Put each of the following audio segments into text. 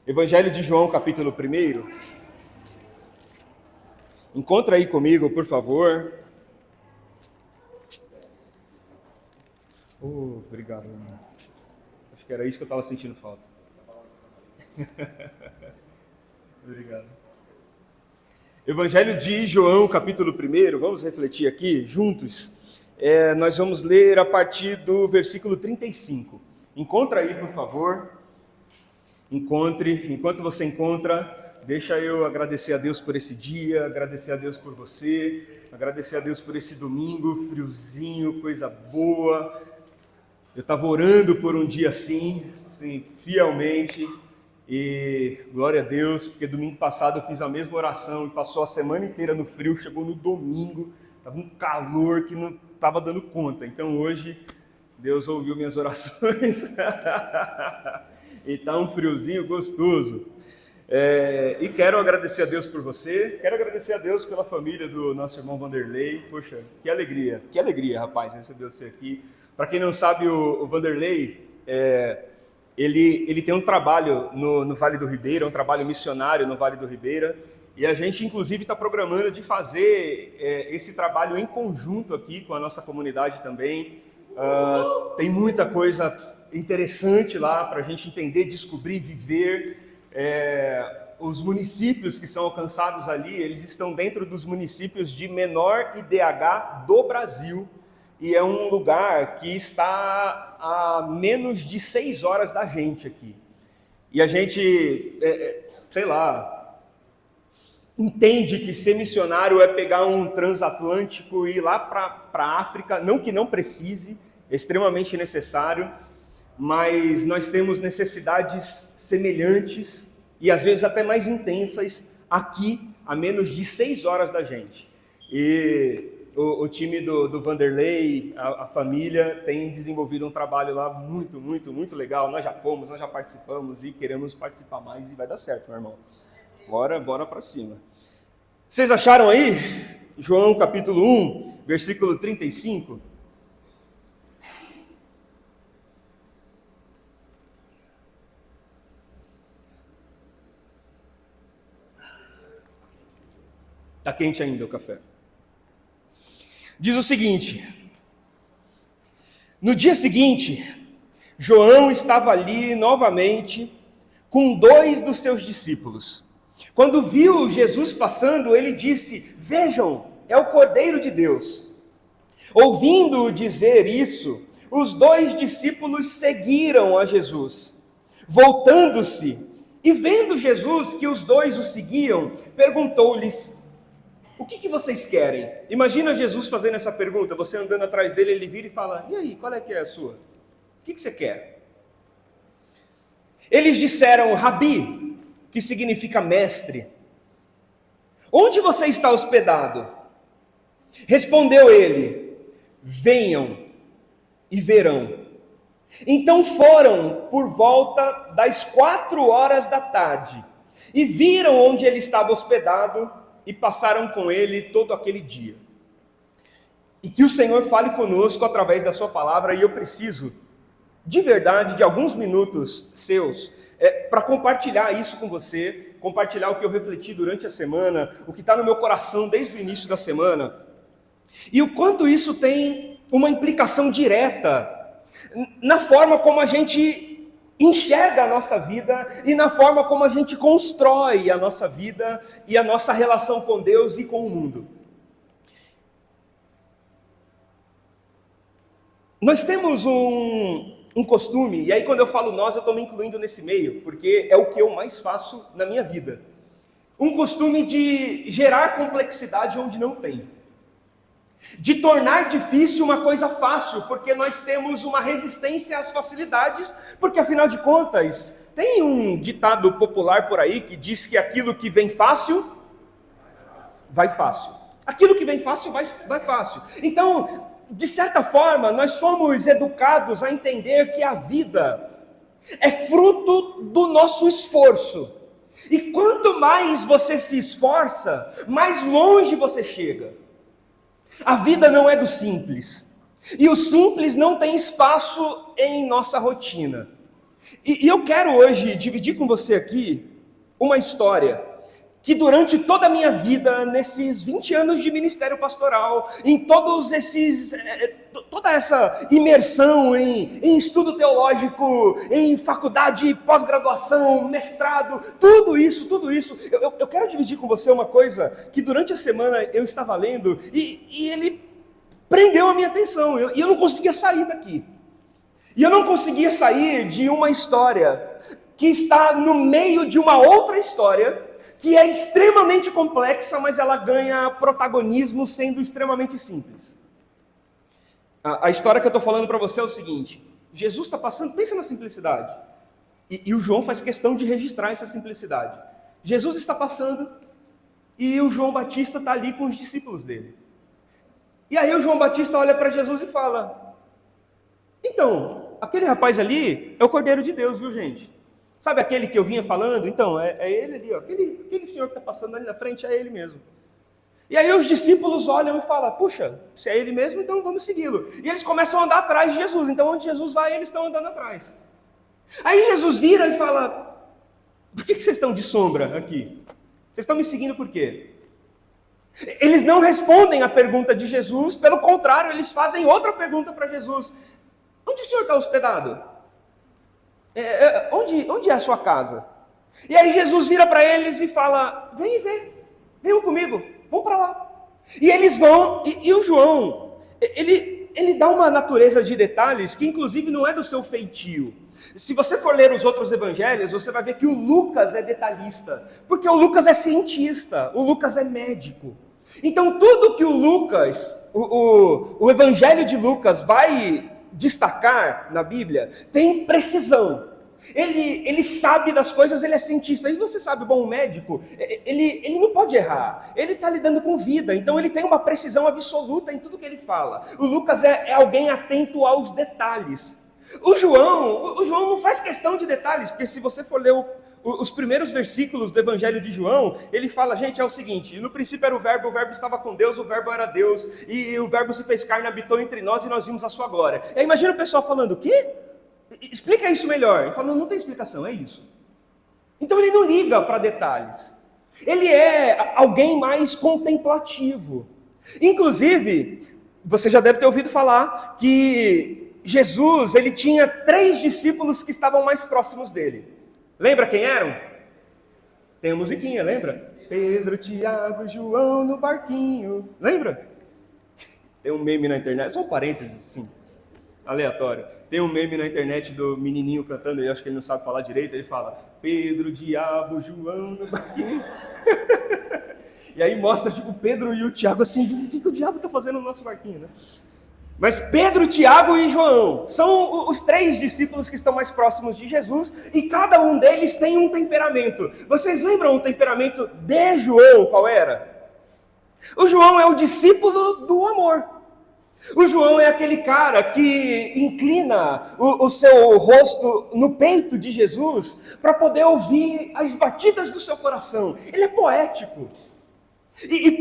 Evangelho de João, capítulo 1. Encontra aí comigo, por favor. Obrigado, irmão. Acho que era isso que eu estava sentindo falta. Obrigado. Evangelho de João, capítulo 1. Vamos refletir aqui juntos. Nós vamos ler a partir do versículo 35. Encontra aí, por favor. Enquanto você encontra, deixa eu agradecer a Deus por esse dia, agradecer a Deus por você, agradecer a Deus por esse domingo, friozinho, coisa boa. Eu estava orando por um dia assim, fielmente, e glória a Deus, porque domingo passado eu fiz a mesma oração e passou a semana inteira no frio, chegou no domingo, estava um calor que não estava dando conta. Então hoje Deus ouviu minhas orações. E está um friozinho gostoso. E quero agradecer a Deus por você, quero agradecer a Deus pela família do nosso irmão Vanderlei. Poxa, que alegria, rapaz, receber você aqui. Para quem não sabe, o Vanderlei, ele tem um trabalho no Vale do Ribeira, um trabalho missionário no Vale do Ribeira, e a gente, inclusive, está programando de fazer esse trabalho em conjunto aqui com a nossa comunidade também. Tem muita coisa interessante lá para a gente entender, descobrir, viver. Os municípios que são alcançados ali, eles estão dentro dos municípios de menor IDH do Brasil, e é um lugar que está a menos de 6 horas da gente aqui. E a gente, entende que ser missionário é pegar um transatlântico e ir lá para a África, não que não precise, é extremamente necessário, mas nós temos necessidades semelhantes e às vezes até mais intensas aqui, a menos de 6 horas da gente. E o time do Vanderlei, a família, tem desenvolvido um trabalho lá muito, muito, muito legal. Nós já fomos, nós já participamos e queremos participar mais e vai dar certo, meu irmão. Bora para cima. Vocês acharam aí? João capítulo 1, versículo 35? Está quente ainda o café. Diz o seguinte: no dia seguinte, João estava ali novamente com 2 dos seus discípulos. Quando viu Jesus passando, ele disse: "Vejam, é o Cordeiro de Deus." Ouvindo-o dizer isso, os 2 discípulos seguiram a Jesus. Voltando-se e vendo Jesus que os 2 o seguiam, perguntou-lhes: "O que vocês querem?" Imagina Jesus fazendo essa pergunta, você andando atrás dele, ele vira e fala: "E aí, qual é que é a sua? O que você quer?" Eles disseram: "Rabi", que significa mestre, "onde você está hospedado?" Respondeu ele: "Venham e verão." Então foram por volta das 4 horas da tarde e viram onde ele estava hospedado e passaram com ele todo aquele dia. E que o Senhor fale conosco através da sua palavra, e eu preciso, de verdade, de alguns minutos seus, para compartilhar isso com você, compartilhar o que eu refleti durante a semana, o que está no meu coração desde o início da semana, e o quanto isso tem uma implicação direta na forma como a gente enxerga a nossa vida e na forma como a gente constrói a nossa vida e a nossa relação com Deus e com o mundo. Nós temos um costume, e aí quando eu falo nós, eu estou me incluindo nesse meio, porque é o que eu mais faço na minha vida. Um costume de gerar complexidade onde não tem. De tornar difícil uma coisa fácil, porque nós temos uma resistência às facilidades, porque afinal de contas, tem um ditado popular por aí que diz que aquilo que vem fácil, vai fácil. Aquilo que vem fácil, vai fácil. Então, de certa forma, nós somos educados a entender que a vida é fruto do nosso esforço. E quanto mais você se esforça, mais longe você chega. A vida não é do simples. E o simples não tem espaço em nossa rotina. E eu quero hoje dividir com você aqui uma história que durante toda a minha vida, nesses 20 anos de ministério pastoral, em toda essa imersão em estudo teológico, em faculdade, pós-graduação, mestrado, tudo isso, eu quero dividir com você uma coisa que durante a semana eu estava lendo e ele prendeu a minha atenção, e eu não conseguia sair daqui. E eu não conseguia sair de uma história que está no meio de uma outra história, que é extremamente complexa, mas ela ganha protagonismo sendo extremamente simples. A história que eu estou falando para você é o seguinte: Jesus está passando, pensa na simplicidade, e o João faz questão de registrar essa simplicidade. Jesus está passando e o João Batista está ali com os discípulos dele. E aí o João Batista olha para Jesus e fala: então, aquele rapaz ali é o Cordeiro de Deus, viu, gente? Sabe aquele que eu vinha falando? Então, é ele ali, ó. Aquele senhor que está passando ali na frente, é ele mesmo. E aí os discípulos olham e falam: puxa, se é ele mesmo, então vamos segui-lo. E eles começam a andar atrás de Jesus. Então, onde Jesus vai, eles estão andando atrás. Aí Jesus vira e fala: por que vocês estão de sombra aqui? Vocês estão me seguindo por quê? Eles não respondem a pergunta de Jesus, pelo contrário, eles fazem outra pergunta para Jesus: onde o senhor está hospedado? Onde é a sua casa? E aí Jesus vira para eles e fala: venham comigo, vão para lá. E eles vão, e o João, ele dá uma natureza de detalhes que inclusive não é do seu feitio. Se você for ler os outros evangelhos, você vai ver que o Lucas é detalhista, porque o Lucas é cientista, o Lucas é médico. Então tudo que o Lucas, o evangelho de Lucas vai destacar na Bíblia tem precisão. Ele sabe das coisas, ele é cientista. E você sabe, bom médico, ele não pode errar. Ele está lidando com vida, então ele tem uma precisão absoluta em tudo que ele fala. O Lucas é alguém atento aos detalhes. O João não faz questão de detalhes, porque se você for ler os primeiros versículos do Evangelho de João, ele fala: gente, é o seguinte, no princípio era o verbo estava com Deus, o verbo era Deus, e o verbo se fez carne, habitou entre nós e nós vimos a sua glória. E aí imagina o pessoal falando: o quê? Explica isso melhor. Ele fala: não tem explicação, é isso. Então ele não liga para detalhes. Ele é alguém mais contemplativo. Inclusive, você já deve ter ouvido falar que Jesus, ele tinha 3 discípulos que estavam mais próximos dele. Lembra quem eram? Tem a musiquinha, lembra? Pedro, Tiago e João no barquinho. Lembra? Tem um meme na internet, só um parênteses assim, aleatório. Tem um meme na internet do menininho cantando, eu acho que ele não sabe falar direito, ele fala: Pedro, Diabo, João no barquinho. E aí mostra tipo Pedro e o Tiago assim: o que o diabo está fazendo no nosso barquinho, né? Mas Pedro, Tiago e João são os 3 discípulos que estão mais próximos de Jesus, e cada um deles tem um temperamento. Vocês lembram o temperamento de João, qual era? O João é o discípulo do amor. O João é aquele cara que inclina o seu rosto no peito de Jesus para poder ouvir as batidas do seu coração. Ele é poético. E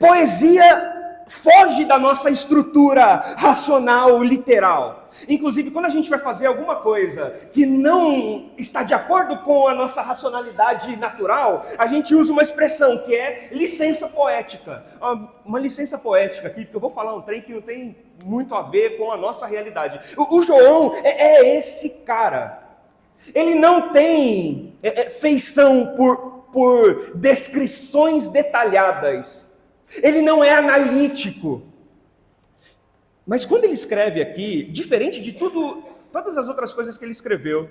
poesia foge da nossa estrutura racional, literal. Inclusive, quando a gente vai fazer alguma coisa que não está de acordo com a nossa racionalidade natural, a gente usa uma expressão que é licença poética. Uma licença poética aqui, porque eu vou falar um trem que não tem muito a ver com a nossa realidade. O João é esse cara. Ele não tem feição por descrições detalhadas. Ele não é analítico. Mas quando ele escreve aqui, diferente de todas as outras coisas que ele escreveu,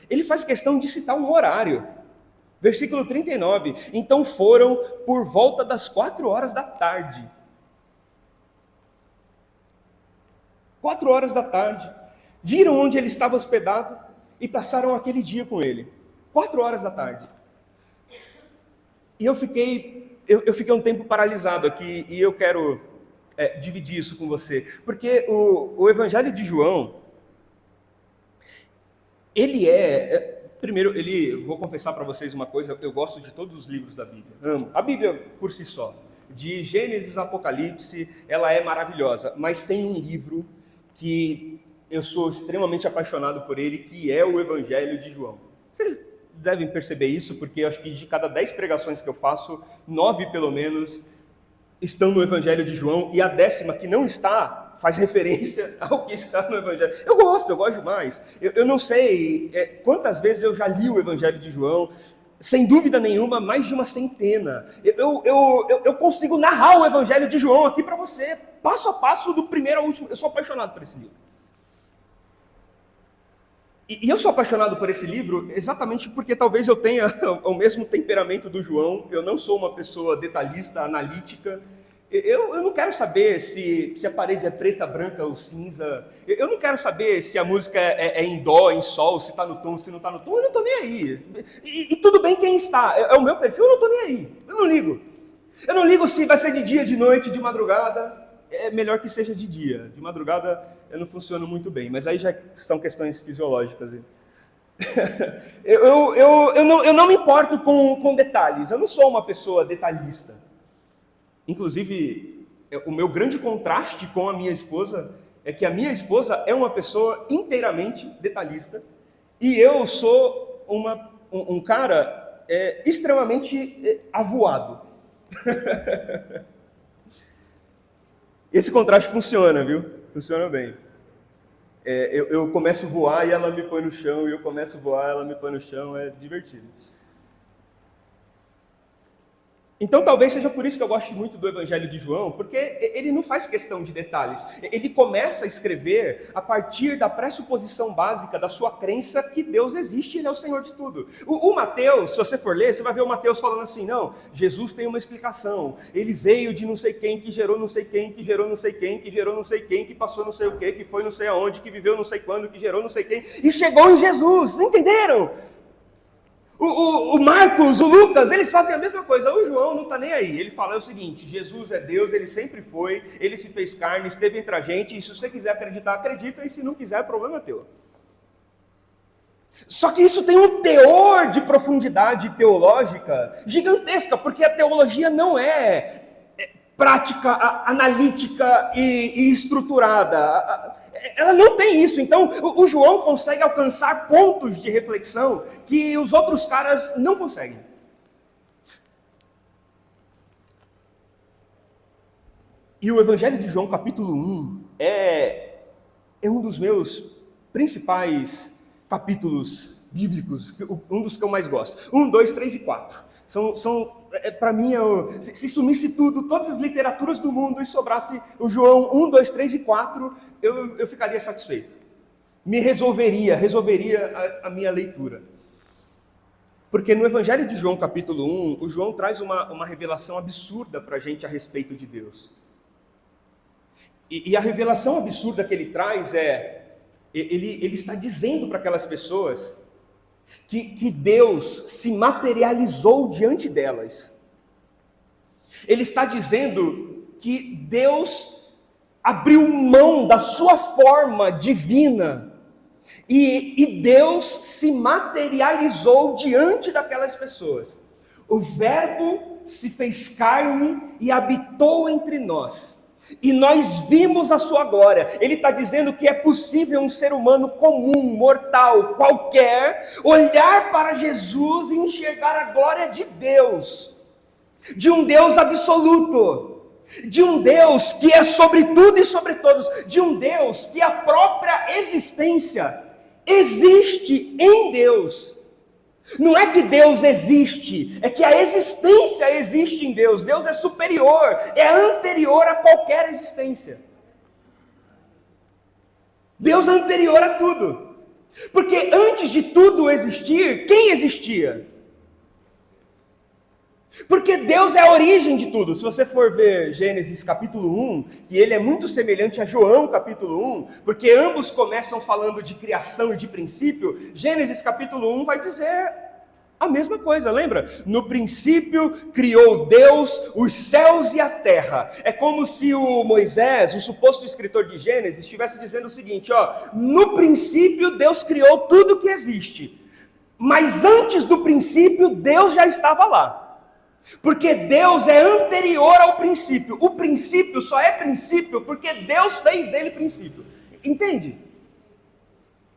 ele faz questão de citar um horário. Versículo 39. Então foram por volta das 4 horas da tarde. 4 horas da tarde. Viram onde ele estava hospedado e passaram aquele dia com ele. 4 horas da tarde. E eu fiquei um tempo paralisado aqui, e eu quero dividir isso com você, porque o Evangelho de João, ele primeiro, vou confessar para vocês uma coisa: eu gosto de todos os livros da Bíblia, amo. A Bíblia por si só, de Gênesis a Apocalipse, ela é maravilhosa, mas tem um livro que eu sou extremamente apaixonado por ele, que é o Evangelho de João. Vocês devem perceber isso, porque eu acho que de cada 10 pregações que eu faço, 9 pelo menos estão no Evangelho de João, e a 10ª que não está, faz referência ao que está no Evangelho. Eu gosto demais. Eu não sei quantas vezes eu já li o Evangelho de João, sem dúvida nenhuma, mais de uma centena. Eu consigo narrar o Evangelho de João aqui para você, passo a passo, do primeiro ao último. Eu sou apaixonado por esse livro. E eu sou apaixonado por esse livro exatamente porque talvez eu tenha o mesmo temperamento do João. Eu não sou uma pessoa detalhista, analítica. Eu não quero saber se a parede é preta, branca ou cinza. Eu não quero saber se a música é em dó, em sol, se está no tom, se não está no tom. Eu não estou nem aí. E tudo bem quem está. É o meu perfil, eu não estou nem aí. Eu não ligo. Eu não ligo se vai ser de dia, de noite, de madrugada. É melhor que seja de dia. De madrugada eu não funciono muito bem, mas aí já são questões fisiológicas. Eu não me importo com detalhes. Eu não sou uma pessoa detalhista. Inclusive, o meu grande contraste com a minha esposa é que a minha esposa é uma pessoa inteiramente detalhista e eu sou um cara extremamente avoado. Esse contraste funciona, viu? Funciona bem. Eu começo a voar e ela me põe no chão, e eu começo a voar e ela me põe no chão, é divertido. Então talvez seja por isso que eu gosto muito do Evangelho de João, porque ele não faz questão de detalhes. Ele começa a escrever a partir da pressuposição básica da sua crença que Deus existe e Ele é o Senhor de tudo. O Mateus, se você for ler, você vai ver o Mateus falando assim, não, Jesus tem uma explicação, ele veio de não sei quem, que gerou não sei quem, que gerou não sei quem, que gerou não sei quem, que passou não sei o quê, que foi não sei aonde, que viveu não sei quando, que gerou não sei quem, e chegou em Jesus, entenderam? O Marcos, o Lucas, eles fazem a mesma coisa. O João não está nem aí. Ele fala o seguinte, Jesus é Deus, ele sempre foi, ele se fez carne, esteve entre a gente, e se você quiser acreditar, acredita, e se não quiser, problema é teu. Só que isso tem um teor de profundidade teológica gigantesca, porque a teologia não é prática, analítica e estruturada. Ela não tem isso. Então, o João consegue alcançar pontos de reflexão que os outros caras não conseguem. E o Evangelho de João, capítulo 1, é um dos meus principais capítulos bíblicos, um dos que eu mais gosto. 1, 2, 3 e 4. Para mim, se sumisse tudo, todas as literaturas do mundo e sobrasse o João 1, 2, 3 e 4, eu ficaria satisfeito. Resolveria a minha leitura. Porque no Evangelho de João, capítulo 1, o João traz uma revelação absurda para a gente a respeito de Deus. E a revelação absurda que ele traz ele está dizendo para aquelas pessoas que Deus se materializou diante delas. Ele está dizendo que Deus abriu mão da sua forma divina e Deus se materializou diante daquelas pessoas. O Verbo se fez carne e habitou entre nós. E nós vimos a sua glória. Ele está dizendo que é possível um ser humano comum, mortal, qualquer, olhar para Jesus e enxergar a glória de Deus. De um Deus absoluto. De um Deus que é sobre tudo e sobre todos. De um Deus que a própria existência existe em Deus. Não é que Deus existe, é que a existência existe em Deus. Deus é superior, é anterior a qualquer existência. Deus é anterior a tudo. Porque antes de tudo existir, quem existia? Porque Deus é a origem de tudo. Se você for ver Gênesis capítulo 1, e ele é muito semelhante a João capítulo 1, porque ambos começam falando de criação e de princípio, Gênesis capítulo 1 vai dizer a mesma coisa, lembra? No princípio criou Deus os céus e a terra. É como se o Moisés, o suposto escritor de Gênesis, estivesse dizendo o seguinte, no princípio Deus criou tudo que existe, mas antes do princípio Deus já estava lá. Porque Deus é anterior ao princípio. O princípio só é princípio porque Deus fez dele princípio. Entende?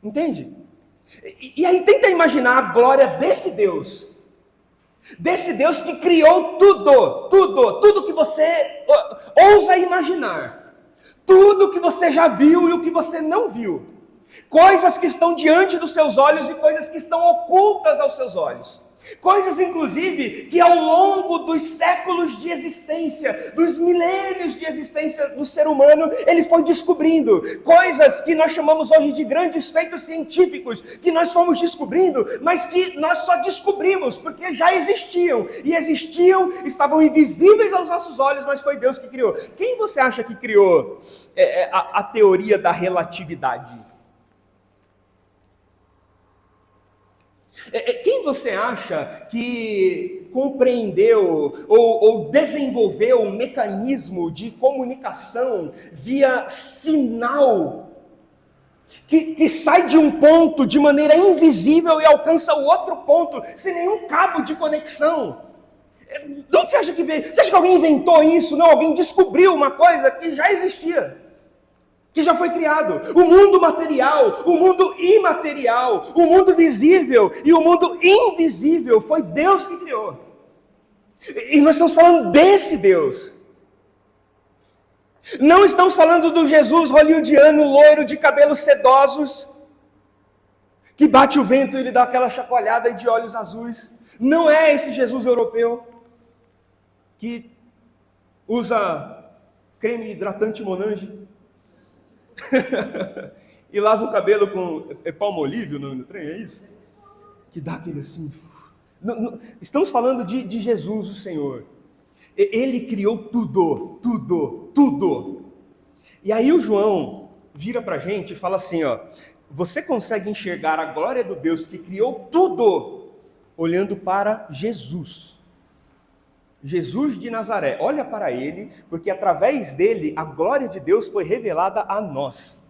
Entende? E aí tenta imaginar a glória desse Deus que criou tudo que você ousa imaginar, tudo que você já viu e o que você não viu, coisas que estão diante dos seus olhos e coisas que estão ocultas aos seus olhos. Coisas, inclusive, que ao longo dos séculos de existência, dos milênios de existência do ser humano, ele foi descobrindo. Coisas que nós chamamos hoje de grandes feitos científicos, que nós fomos descobrindo, mas que nós só descobrimos porque já existiam. E existiam, estavam invisíveis aos nossos olhos, mas foi Deus que criou. Quem você acha que criou a teoria da relatividade? Quem você acha que compreendeu ou desenvolveu um mecanismo de comunicação via sinal que sai de um ponto de maneira invisível e alcança o outro ponto sem nenhum cabo de conexão? De onde você acha que veio? Você acha que alguém inventou isso? Não, alguém descobriu uma coisa que já existia, que já foi criado. O mundo material, o mundo imaterial, o mundo visível e o mundo invisível, foi Deus que criou. E nós estamos falando desse Deus. Não estamos falando do Jesus hollywoodiano, loiro, de cabelos sedosos, que bate o vento e ele dá aquela chacoalhada e de olhos azuis. Não é esse Jesus europeu, que usa creme hidratante Monange, e lava o cabelo com palmolive no trem, é isso? Que dá aquele assim. Estamos falando de Jesus, o Senhor. Ele criou tudo. E aí o João vira para a gente e fala assim, ó: você consegue enxergar a glória do Deus que criou tudo olhando para Jesus. Jesus de Nazaré, olha para ele, porque através dele a glória de Deus foi revelada a nós.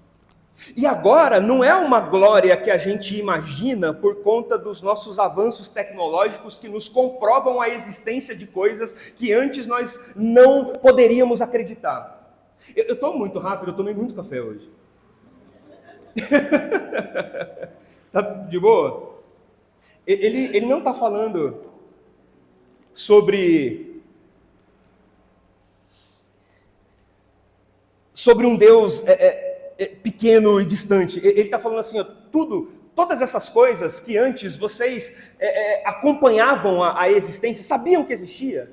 E agora não é uma glória que a gente imagina por conta dos nossos avanços tecnológicos que nos comprovam a existência de coisas que antes nós não poderíamos acreditar. Eu estou muito rápido, eu tomei muito café hoje. Tá de boa? Ele não está falando sobre um Deus pequeno e distante. Ele está falando assim, ó, todas essas coisas que antes vocês acompanhavam a existência, sabiam que existia.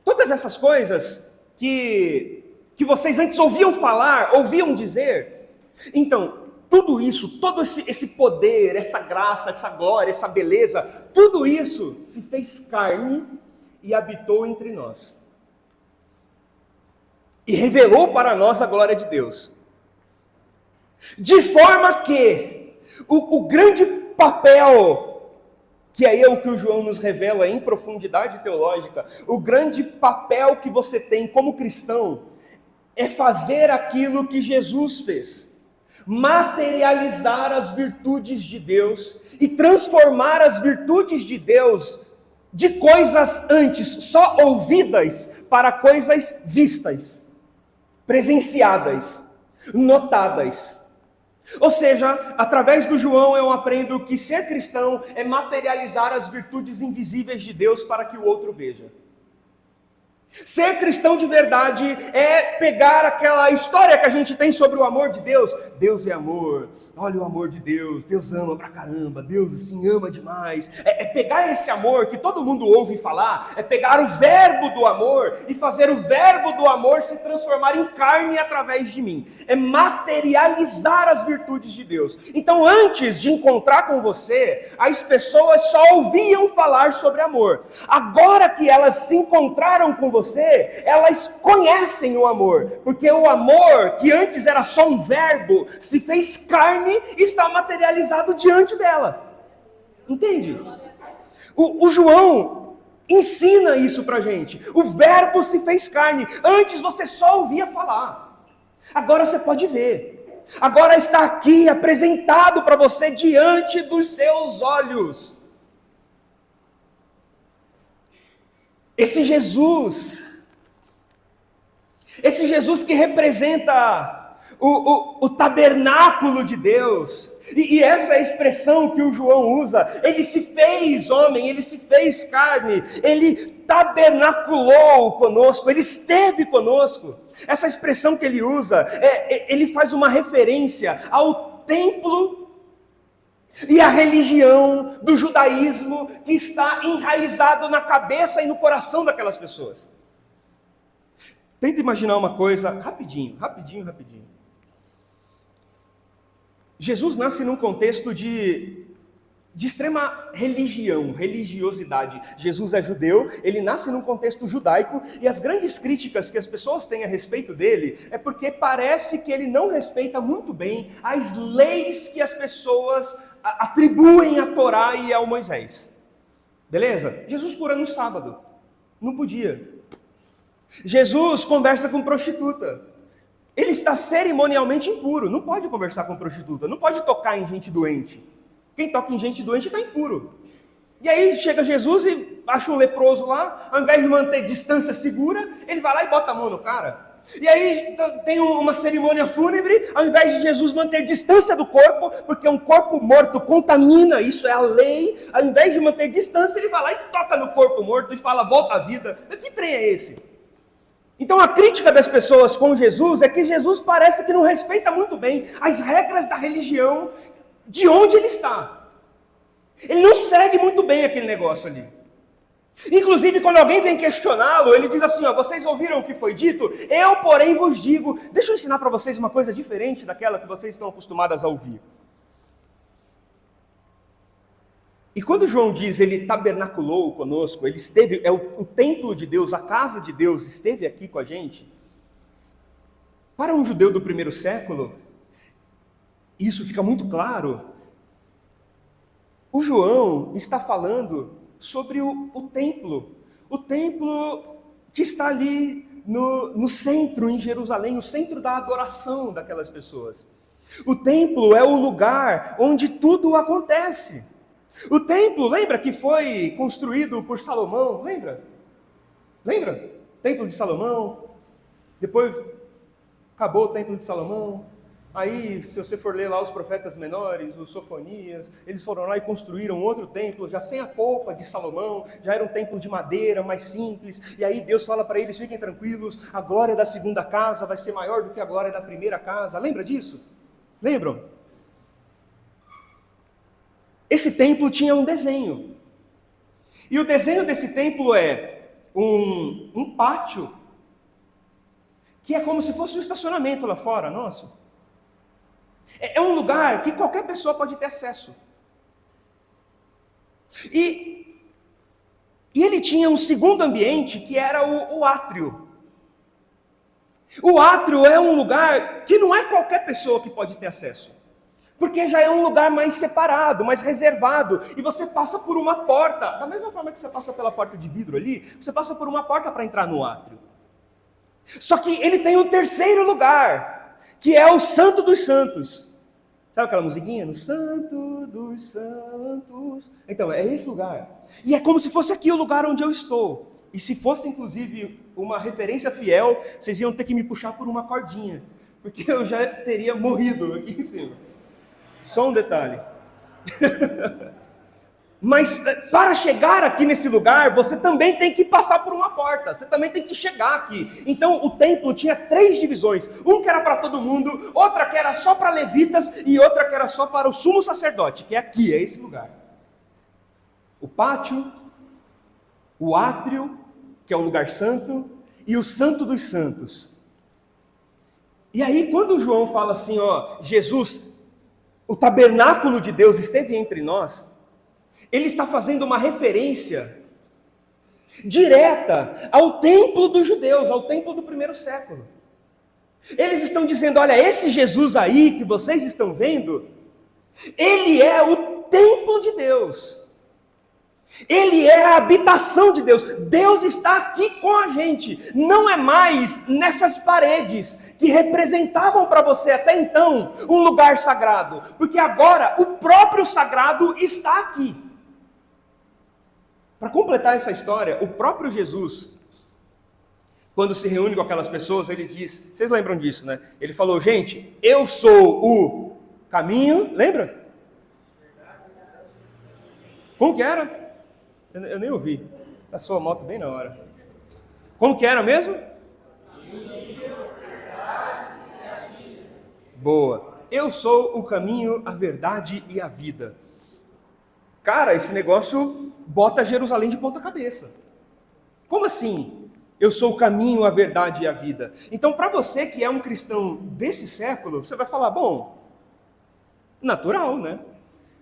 Todas essas coisas que vocês antes ouviam falar, ouviam dizer. Então, tudo isso, todo esse poder, essa graça, essa glória, essa beleza, tudo isso se fez carne e habitou entre nós. E revelou para nós a glória de Deus. De forma que o grande papel, que é o que o João nos revela em profundidade teológica, o grande papel que você tem como cristão é fazer aquilo que Jesus fez. Materializar as virtudes de Deus e transformar as virtudes de Deus de coisas antes só ouvidas para coisas vistas, presenciadas, notadas. Ou seja, através do João eu aprendo que ser cristão é materializar as virtudes invisíveis de Deus para que o outro veja. Ser cristão de verdade é pegar aquela história que a gente tem sobre o amor de Deus. Deus é amor, olha o amor de Deus, Deus ama pra caramba, Deus assim ama demais. É pegar esse amor que todo mundo ouve falar, é pegar o verbo do amor e fazer o verbo do amor se transformar em carne através de mim. É materializar as virtudes de Deus. Então, antes de encontrar com você, as pessoas só ouviam falar sobre amor. Agora que elas se encontraram com você, elas conhecem o amor, porque o amor, que antes era só um verbo, se fez carne e está materializado diante dela. Entende? O João ensina isso pra gente. O verbo se fez carne. Antes você só ouvia falar. Agora você pode ver. Agora está aqui apresentado para você diante dos seus olhos. Esse Jesus que representa o tabernáculo de Deus, E essa é a expressão que o João usa. Ele se fez homem, ele se fez carne, ele tabernaculou conosco, ele esteve conosco. Essa expressão que ele usa, ele faz uma referência ao templo e à religião do judaísmo que está enraizado na cabeça e no coração daquelas pessoas. Tenta imaginar uma coisa, rapidinho. Jesus nasce num contexto de extrema religiosidade. Jesus é judeu, ele nasce num contexto judaico, e as grandes críticas que as pessoas têm a respeito dele é porque parece que ele não respeita muito bem as leis que as pessoas atribuem à Torá e ao Moisés. Beleza? Jesus cura no sábado. Não podia. Jesus conversa com prostituta. Ele está cerimonialmente impuro, não pode conversar com prostituta, não pode tocar em gente doente. Quem toca em gente doente está impuro. E aí chega Jesus e acha um leproso lá, ao invés de manter distância segura, ele vai lá e bota a mão no cara. E aí tem uma cerimônia fúnebre, ao invés de Jesus manter distância do corpo, porque um corpo morto contamina, isso é a lei, ao invés de manter distância, ele vai lá e toca no corpo morto e fala, volta à vida. Que trem é esse? Então a crítica das pessoas com Jesus é que Jesus parece que não respeita muito bem as regras da religião de onde ele está. Ele não segue muito bem aquele negócio ali. Inclusive, quando alguém vem questioná-lo, ele diz assim, vocês ouviram o que foi dito? Eu, porém, vos digo. Deixa eu ensinar para vocês uma coisa diferente daquela que vocês estão acostumadas a ouvir. E quando João diz, ele tabernaculou conosco, ele esteve, o templo de Deus, a casa de Deus esteve aqui com a gente. Para um judeu do primeiro século, isso fica muito claro. O João está falando sobre o templo que está ali no centro, em Jerusalém, o centro da adoração daquelas pessoas. O templo é o lugar onde tudo acontece. O templo, lembra que foi construído por Salomão? Lembra? Templo de Salomão. Depois acabou o templo de Salomão. Aí, se você for ler lá os profetas menores, os Sofonias, eles foram lá e construíram outro templo, já sem a polpa de Salomão, já era um templo de madeira, mais simples, e aí Deus fala para eles, fiquem tranquilos, a glória da segunda casa vai ser maior do que a glória da primeira casa. Lembra disso? Lembram? Esse templo tinha um desenho, e o desenho desse templo é um pátio, que é como se fosse um estacionamento lá fora, nosso. É um lugar que qualquer pessoa pode ter acesso. E ele tinha um segundo ambiente que era o átrio. O átrio é um lugar que não é qualquer pessoa que pode ter acesso. Porque já é um lugar mais separado, mais reservado. E você passa por uma porta. Da mesma forma que você passa pela porta de vidro ali, você passa por uma porta para entrar no átrio. Só que ele tem um terceiro lugar, que é o Santo dos Santos. Sabe aquela musiquinha? No Santo dos Santos. Então, é esse lugar. E é como se fosse aqui o lugar onde eu estou. E se fosse, inclusive, uma referência fiel, vocês iam ter que me puxar por uma cordinha. Porque eu já teria morrido aqui em cima. Só um detalhe. Mas para chegar aqui nesse lugar, você também tem que passar por uma porta, você também tem que chegar aqui. Então o templo tinha 3 divisões, um que era para todo mundo, outra que era só para levitas e outra que era só para o sumo sacerdote, que é aqui, é esse lugar. O pátio, o átrio, que é um lugar santo, e o Santo dos Santos. E aí quando João fala assim, Jesus, o tabernáculo de Deus esteve entre nós, ele está fazendo uma referência direta ao templo dos judeus, ao templo do primeiro século. Eles estão dizendo, olha, esse Jesus aí que vocês estão vendo, ele é o templo de Deus. Ele é a habitação de Deus. Deus está aqui com a gente. Não é mais nessas paredes que representavam para você até então um lugar sagrado. Porque agora o próprio sagrado está aqui. Para completar essa história, o próprio Jesus, quando se reúne com aquelas pessoas, ele diz, vocês lembram disso, né? Ele falou, gente, eu sou o caminho, lembra? Como que era? Eu nem ouvi. Passou a moto bem na hora. Como que era mesmo? Boa. Eu sou o caminho, a verdade e a vida. Cara, esse negócio bota Jerusalém de ponta cabeça. Como assim? Eu sou o caminho, a verdade e a vida. Então, para você que é um cristão desse século, você vai falar, bom, natural, né?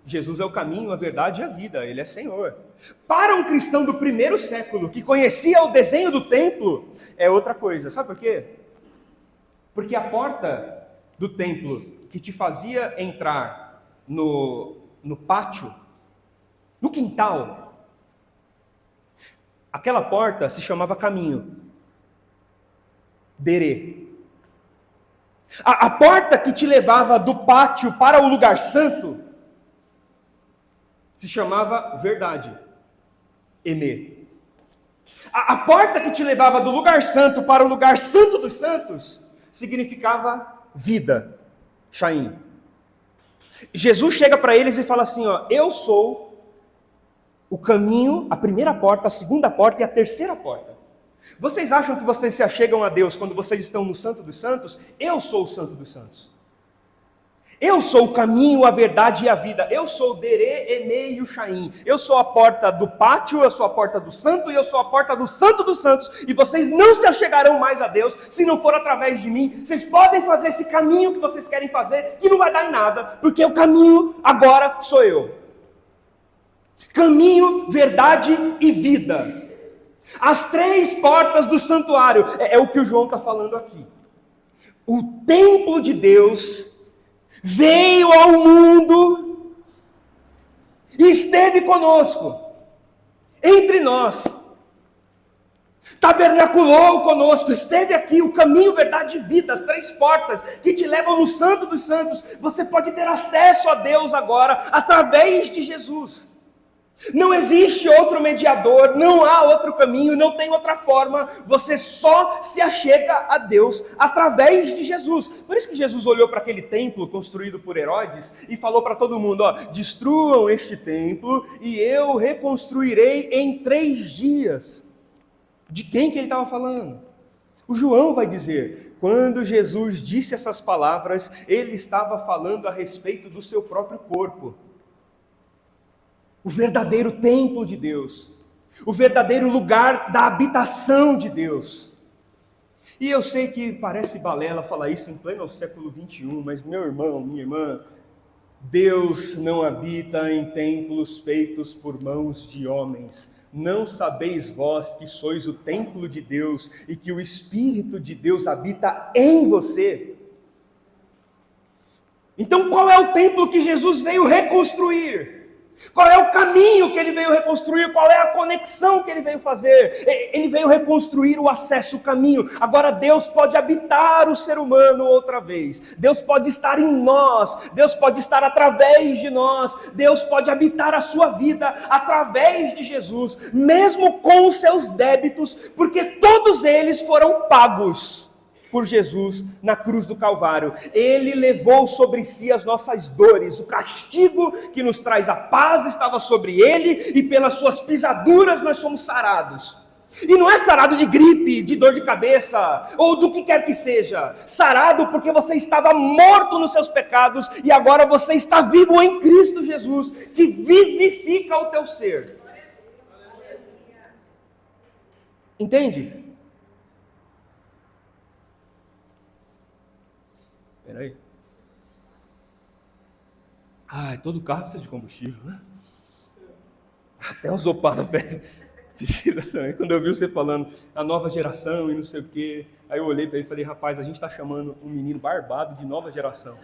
Jesus é o caminho, a verdade e a vida, Ele é Senhor. Para um cristão do primeiro século, que conhecia o desenho do templo, é outra coisa. Sabe por quê? Porque a porta do templo que te fazia entrar no pátio, no quintal, aquela porta se chamava caminho. Derê. A porta que te levava do pátio para o lugar santo se chamava verdade. Emê. A porta que te levava do lugar santo para o lugar santo dos santos significava vida. Shaim. Jesus chega para eles e fala assim, ó, eu sou o caminho, a primeira porta, a segunda porta e a terceira porta. Vocês acham que vocês se achegam a Deus quando vocês estão no Santo dos Santos? Eu sou o Santo dos Santos. Eu sou o caminho, a verdade e a vida. Eu sou o Derê, Emê e o Shaim. Eu sou a porta do pátio, eu sou a porta do santo e eu sou a porta do Santo dos Santos. E vocês não se achegarão mais a Deus se não for através de mim. Vocês podem fazer esse caminho que vocês querem fazer, que não vai dar em nada, porque o caminho agora sou eu. Caminho, verdade e vida. As três portas do santuário. É o que o João está falando aqui. O templo de Deus veio ao mundo e esteve conosco, entre nós, tabernaculou conosco, esteve aqui, o caminho, verdade e vida, as três portas que te levam no Santo dos Santos. Você pode ter acesso a Deus agora, através de Jesus. Não existe outro mediador, não há outro caminho, não tem outra forma, você só se achega a Deus através de Jesus. Por isso que Jesus olhou para aquele templo construído por Herodes e falou para todo mundo, ó, destruam este templo e eu reconstruirei em 3 dias. De quem que ele estava falando? O João vai dizer, quando Jesus disse essas palavras, ele estava falando a respeito do seu próprio corpo. O verdadeiro templo de Deus, o verdadeiro lugar da habitação de Deus. E eu sei que parece balela falar isso em pleno século 21, mas meu irmão, minha irmã, Deus não habita em templos feitos por mãos de homens. Não sabeis vós que sois o templo de Deus e que o Espírito de Deus habita em você? Então qual é o templo que Jesus veio reconstruir? Qual é o caminho que ele veio reconstruir? Qual é a conexão que ele veio fazer? Ele veio reconstruir o acesso, o caminho. Agora Deus pode habitar o ser humano outra vez. Deus pode estar em nós. Deus pode estar através de nós. Deus pode habitar a sua vida através de Jesus, mesmo com os seus débitos, porque todos eles foram pagos por Jesus na cruz do Calvário. Ele levou sobre si as nossas dores, o castigo que nos traz a paz estava sobre ele, e pelas suas pisaduras nós somos sarados. E não é sarado de gripe, de dor de cabeça, ou do que quer que seja. Sarado porque você estava morto nos seus pecados, e agora você está vivo em Cristo Jesus, que vivifica o teu ser. Entende? Peraí. Todo carro precisa de combustível, né? Até os opados velho precisa também. Quando eu vi você falando a nova geração e não sei o quê, aí eu olhei para ele e falei, rapaz, a gente está chamando um menino barbado de nova geração.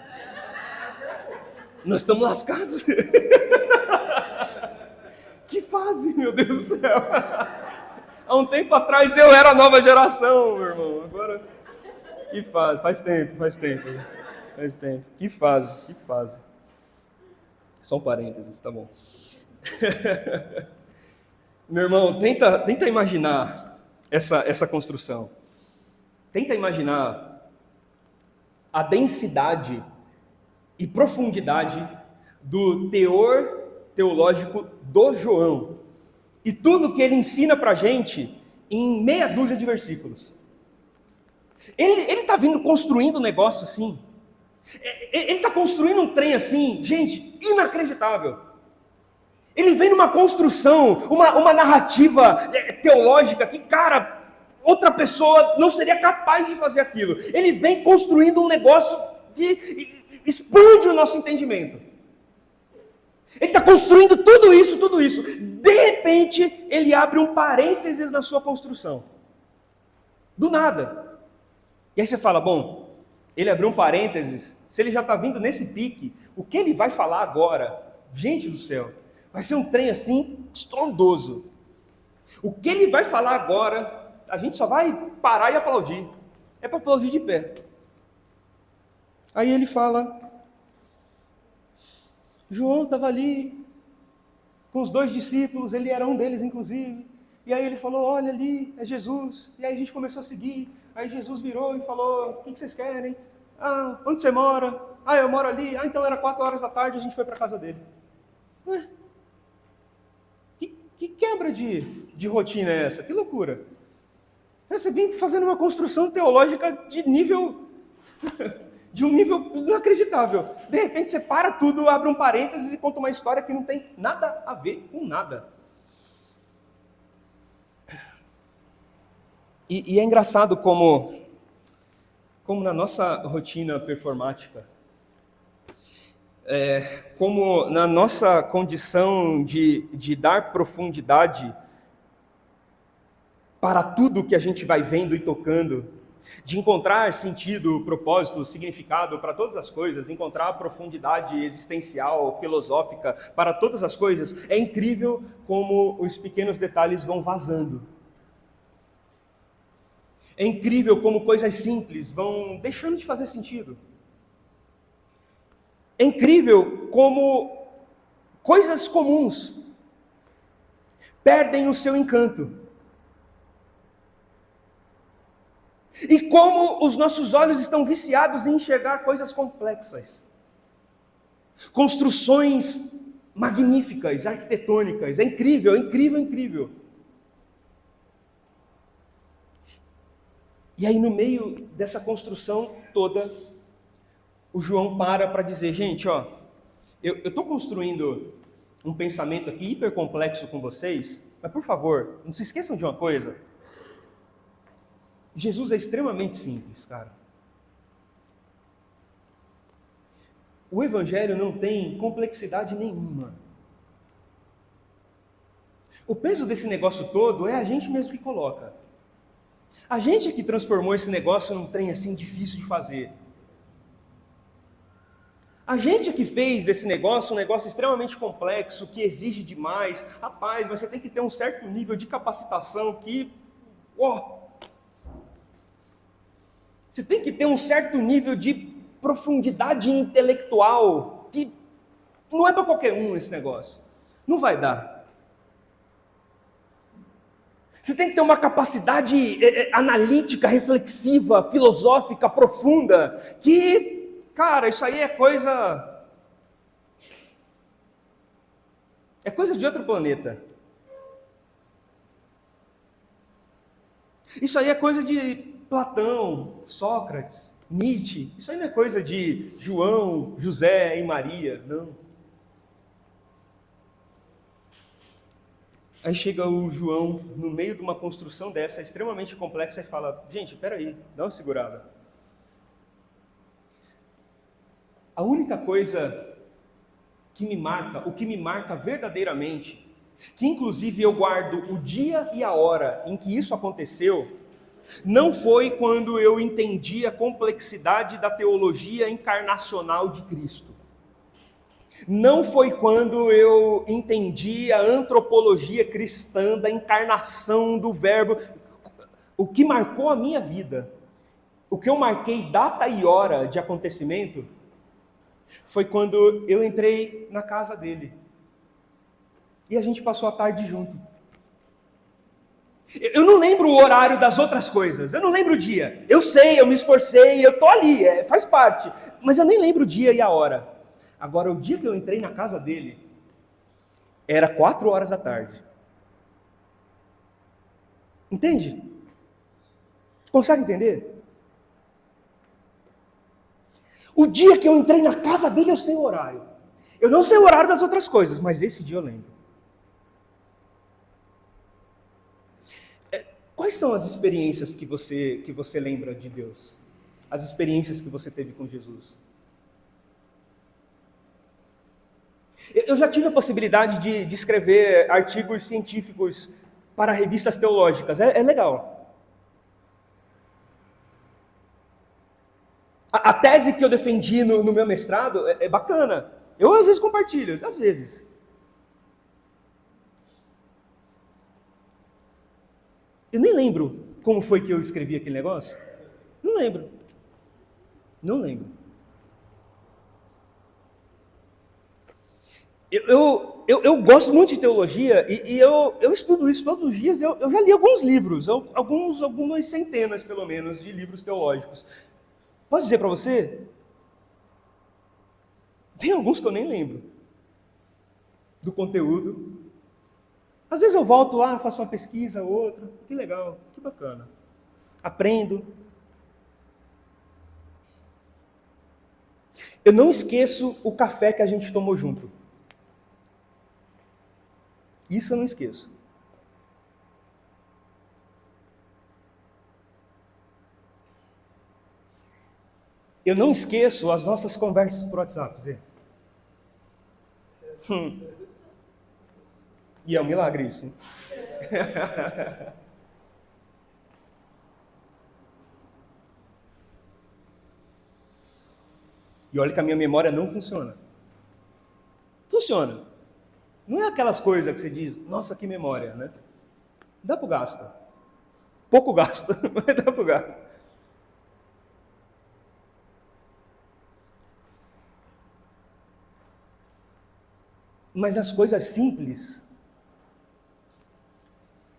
Nós estamos lascados. Que fase, meu Deus do céu. Há um tempo atrás eu era a nova geração, meu irmão. Agora... Que fase, faz tempo. Que fase. Só um parênteses, tá bom. Meu irmão, tenta imaginar essa construção. Tenta imaginar a densidade e profundidade do teor teológico do João. E tudo que ele ensina para a gente em meia dúzia de versículos. Ele está vindo construindo um negócio assim. Ele está construindo um trem assim, gente, inacreditável. Ele vem numa construção, uma narrativa teológica que, cara, outra pessoa não seria capaz de fazer aquilo. Ele vem construindo um negócio que expande o nosso entendimento. Ele está construindo tudo isso. De repente, ele abre um parênteses na sua construção. Do nada. E aí você fala, bom, ele abriu um parênteses, se ele já está vindo nesse pique, o que ele vai falar agora, gente do céu, vai ser um trem assim, estrondoso. O que ele vai falar agora, a gente só vai parar e aplaudir. É para aplaudir de pé. Aí ele fala, João estava ali, com os 2 discípulos, ele era um deles inclusive, e aí ele falou, olha ali, é Jesus, e aí a gente começou a seguir, aí Jesus virou e falou, o que vocês querem? Ah, onde você mora? Ah, eu moro ali, ah, então era 4 horas da tarde, a gente foi para a casa dele. Que quebra de rotina é essa? Que loucura. Você vem fazendo uma construção teológica de nível... de um nível inacreditável. De repente você para tudo, abre um parênteses e conta uma história que não tem nada a ver com nada. E é engraçado como na nossa rotina performática, como na nossa condição de dar profundidade para tudo que a gente vai vendo e tocando, de encontrar sentido, propósito, significado para todas as coisas, encontrar profundidade existencial, filosófica para todas as coisas, é incrível como os pequenos detalhes vão vazando. É incrível como coisas simples vão deixando de fazer sentido. É incrível como coisas comuns perdem o seu encanto. E como os nossos olhos estão viciados em enxergar coisas complexas. Construções magníficas, arquitetônicas. É incrível, incrível, incrível. E aí, no meio dessa construção toda, o João para dizer, gente, ó, eu estou construindo um pensamento aqui hiper complexo com vocês, mas por favor, não se esqueçam de uma coisa. Jesus é extremamente simples, cara. O Evangelho não tem complexidade nenhuma. O peso desse negócio todo é a gente mesmo que coloca. A gente é que transformou esse negócio num trem assim difícil de fazer. A gente é que fez desse negócio um negócio extremamente complexo, que exige demais. Rapaz, mas você tem que ter um certo nível de capacitação que... Você tem que ter um certo nível de profundidade intelectual, que não é para qualquer um esse negócio. Não vai dar. Você tem que ter uma capacidade analítica, reflexiva, filosófica, profunda, que, cara, isso aí é coisa de outro planeta. Isso aí é coisa de Platão, Sócrates, Nietzsche. Isso aí não é coisa de João, José e Maria, não. Aí chega o João, no meio de uma construção dessa, extremamente complexa, e fala, gente, peraí, dá uma segurada. A única coisa que me marca, o que me marca verdadeiramente, que inclusive eu guardo o dia e a hora em que isso aconteceu, não foi quando eu entendi a complexidade da teologia encarnacional de Cristo. Não foi quando eu entendi a antropologia cristã da encarnação do verbo. O que marcou a minha vida, o que eu marquei data e hora de acontecimento, foi quando eu entrei na casa dele. E a gente passou a tarde junto. Eu não lembro o horário das outras coisas, eu não lembro o dia. Eu sei, eu me esforcei, eu estou ali, faz parte. Mas eu nem lembro o dia e a hora. Agora, o dia que eu entrei na casa dele, era 4 horas da tarde. Entende? Consegue entender? O dia que eu entrei na casa dele, eu sei o horário. Eu não sei o horário das outras coisas, mas esse dia eu lembro. Quais são as experiências que você lembra de Deus? As experiências que você teve com Jesus? Eu já tive a possibilidade de escrever artigos científicos para revistas teológicas. É legal. A tese que eu defendi no meu mestrado é bacana. Eu às vezes compartilho, às vezes. Eu nem lembro como foi que eu escrevi aquele negócio. Não lembro. Não lembro. Eu gosto muito de teologia e eu estudo isso todos os dias. Eu já li alguns livros, algumas centenas pelo menos de livros teológicos. Posso dizer para você? Tem alguns que eu nem lembro do conteúdo. Às vezes eu volto lá, faço uma pesquisa, outra. Que legal, que bacana. Aprendo. Eu não esqueço o café que a gente tomou junto. Isso eu não esqueço. Eu não esqueço as nossas conversas por WhatsApp, Zé. E é um milagre isso, hein? E olha que a minha memória não funciona. Funciona. Não é aquelas coisas que você diz, nossa, que memória, né? Dá pro gasto. Pouco gasto, mas dá pro gasto. Mas as coisas simples,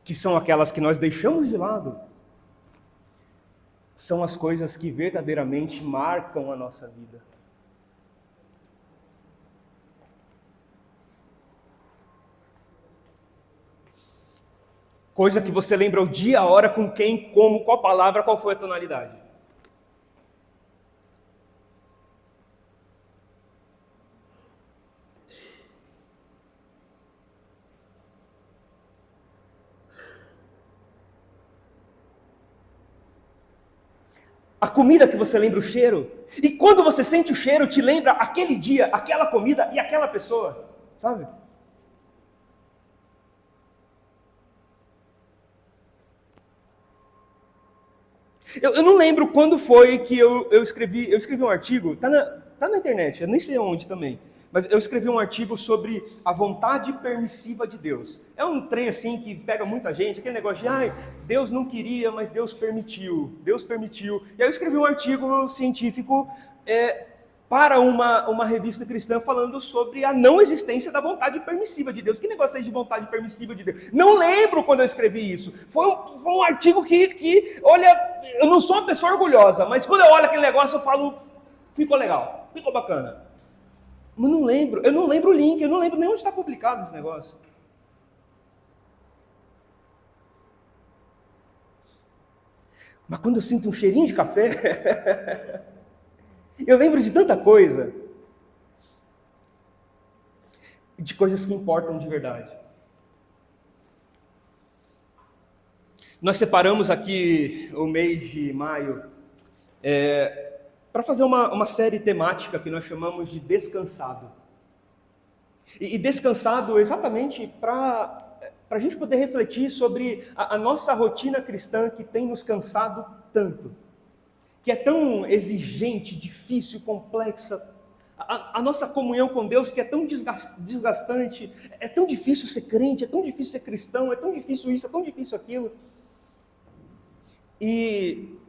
que são aquelas que nós deixamos de lado, são as coisas que verdadeiramente marcam a nossa vida. Coisa que você lembra o dia, a hora, com quem, como, qual palavra, qual foi a tonalidade. A comida que você lembra o cheiro. E quando você sente o cheiro, te lembra aquele dia, aquela comida e aquela pessoa. Sabe? Eu não lembro quando foi que eu escrevi um artigo, tá na internet, eu nem sei onde também, mas eu escrevi um artigo sobre a vontade permissiva de Deus. É um trem assim que pega muita gente, aquele negócio de, Deus não queria, mas Deus permitiu. E aí eu escrevi um artigo científico para uma revista cristã falando sobre a não existência da vontade permissiva de Deus. Que negócio é de vontade permissiva de Deus? Não lembro quando eu escrevi isso. Foi um artigo que, olha, eu não sou uma pessoa orgulhosa, mas quando eu olho aquele negócio eu falo, ficou legal, ficou bacana. Mas não lembro, eu não lembro o link, eu não lembro nem onde está publicado esse negócio. Mas quando eu sinto um cheirinho de café... Eu lembro de tanta coisa, de coisas que importam de verdade. Nós separamos aqui o mês de maio para fazer uma série temática que nós chamamos de Descansado. E descansado exatamente para a gente poder refletir sobre a nossa rotina cristã que tem nos cansado tanto. Que é tão exigente, difícil, complexa, a nossa comunhão com Deus que é tão desgastante, é tão difícil ser crente, é tão difícil ser cristão, é tão difícil isso, é tão difícil aquilo. E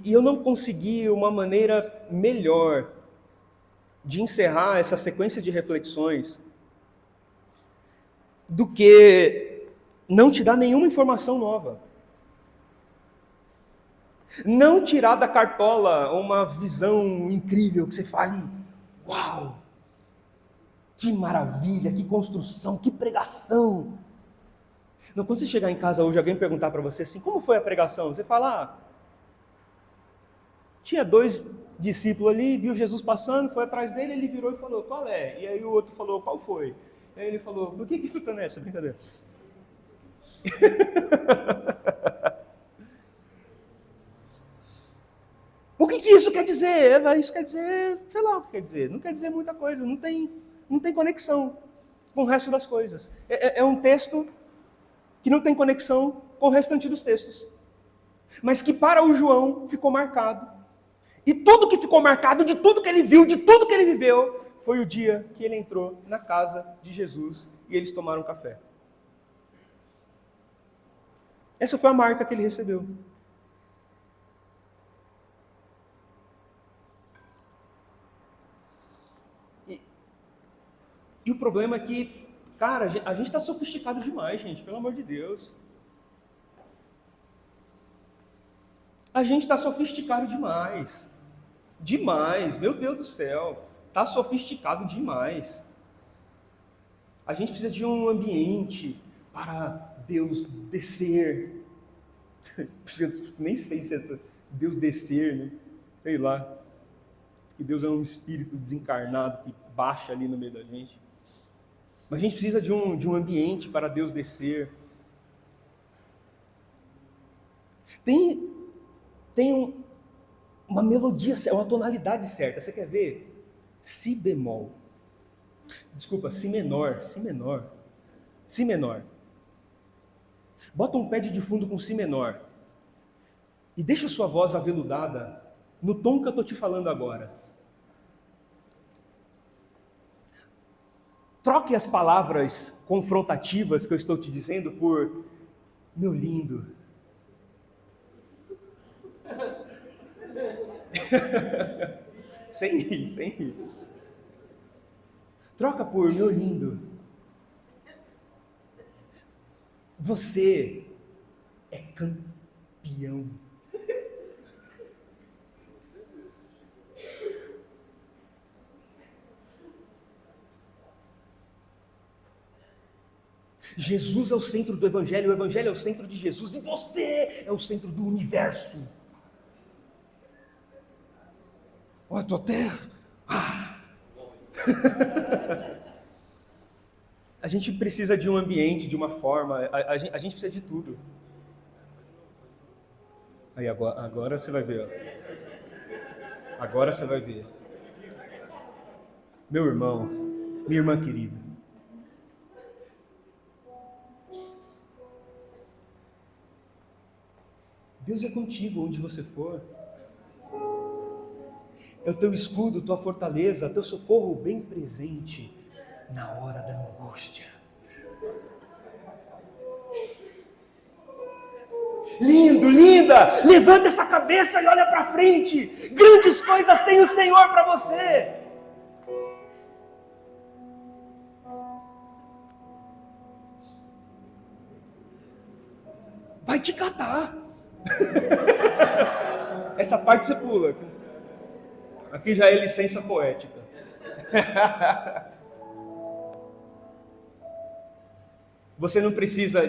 eu não consegui uma maneira melhor de encerrar essa sequência de reflexões do que não te dar nenhuma informação nova. Não tirar da cartola uma visão incrível que você fale, uau! Que maravilha, que construção, que pregação. Não, quando você chegar em casa hoje, alguém perguntar para você assim, como foi a pregação? Você fala, tinha 2 discípulos ali, viu Jesus passando, foi atrás dele, ele virou e falou, qual é? E aí o outro falou, qual foi? E aí ele falou, por que tu tá nessa? Brincadeira. O que isso quer dizer? Isso quer dizer, sei lá o que quer dizer. Não quer dizer muita coisa, não tem conexão com o resto das coisas. É um texto que não tem conexão com o restante dos textos. Mas que para o João ficou marcado. E tudo que ficou marcado, de tudo que ele viu, de tudo que ele viveu, foi o dia que ele entrou na casa de Jesus e eles tomaram café. Essa foi a marca que ele recebeu. E o problema é que, cara, a gente está sofisticado demais, gente, pelo amor de Deus. A gente está sofisticado demais. Demais, meu Deus do céu. Está sofisticado demais. A gente precisa de um ambiente para Deus descer. Nem sei se é Deus descer, né? Sei lá. Diz que Deus é um espírito desencarnado que baixa ali no meio da gente. Mas a gente precisa de um ambiente para Deus descer. Tem uma melodia, uma tonalidade certa. Você quer ver? Si bemol. Desculpa, si menor. Si menor. Si menor. Bota um pad de fundo com si menor. E deixa a sua voz aveludada no tom que eu estou te falando agora. Troque as palavras confrontativas que eu estou te dizendo por meu lindo. Sem rir. Troca por meu lindo. Você é campeão. Jesus é o centro do Evangelho, o Evangelho é o centro de Jesus, e você é o centro do universo. Olha, estou até... A gente precisa de um ambiente, de uma forma, a gente precisa de tudo. Aí, agora você vai ver. Ó. Agora você vai ver. Meu irmão, minha irmã querida. Deus é contigo onde você for. É o teu escudo, tua fortaleza, teu socorro bem presente na hora da angústia. Lindo, linda! Levanta essa cabeça e olha para frente. Grandes coisas tem o Senhor para você. Vai te catar. Essa parte você pula. Aqui já é licença poética. Você não precisa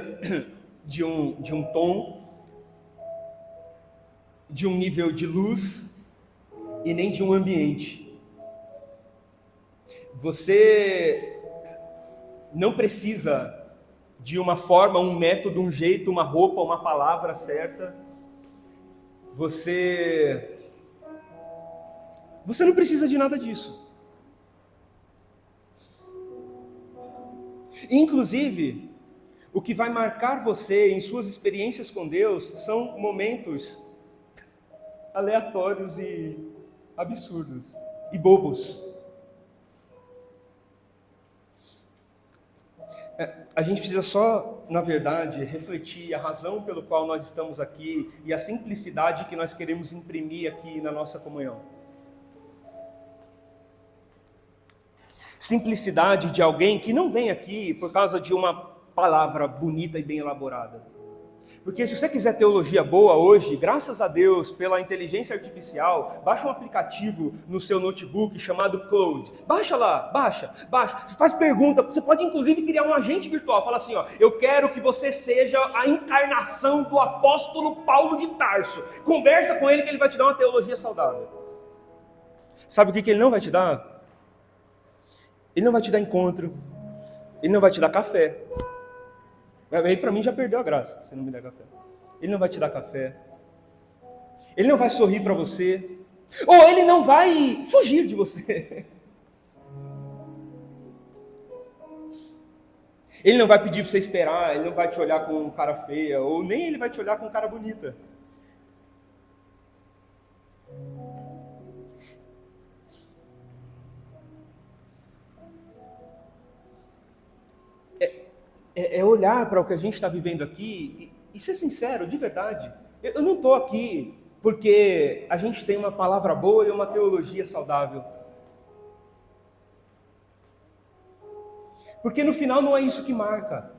de um tom, de um nível de luz e nem de um ambiente. Você não precisa de uma forma, um método, um jeito, uma roupa, uma palavra certa. Você não precisa de nada disso. Inclusive, o que vai marcar você em suas experiências com Deus são momentos aleatórios e absurdos e bobos. A gente precisa só, na verdade, refletir a razão pelo qual nós estamos aqui e a simplicidade que nós queremos imprimir aqui na nossa comunhão. Simplicidade de alguém que não vem aqui por causa de uma palavra bonita e bem elaborada. Porque se você quiser teologia boa hoje, graças a Deus, pela inteligência artificial, baixa um aplicativo no seu notebook chamado Cloud. Baixa lá, baixa. Você faz pergunta, você pode inclusive criar um agente virtual. Fala assim, ó, eu quero que você seja a encarnação do apóstolo Paulo de Tarso. Conversa com ele que ele vai te dar uma teologia saudável. Sabe o que ele não vai te dar? Ele não vai te dar encontro. Ele não vai te dar café. Aí para mim já perdeu a graça, se não me der café. Ele não vai te dar café. Ele não vai sorrir para você. Ou ele não vai fugir de você. Ele não vai pedir para você esperar, ele não vai te olhar com cara feia, ou nem ele vai te olhar com cara bonita. É olhar para o que a gente está vivendo aqui e ser sincero, de verdade. Eu não estou aqui porque a gente tem uma palavra boa e uma teologia saudável. Porque no final não é isso que marca.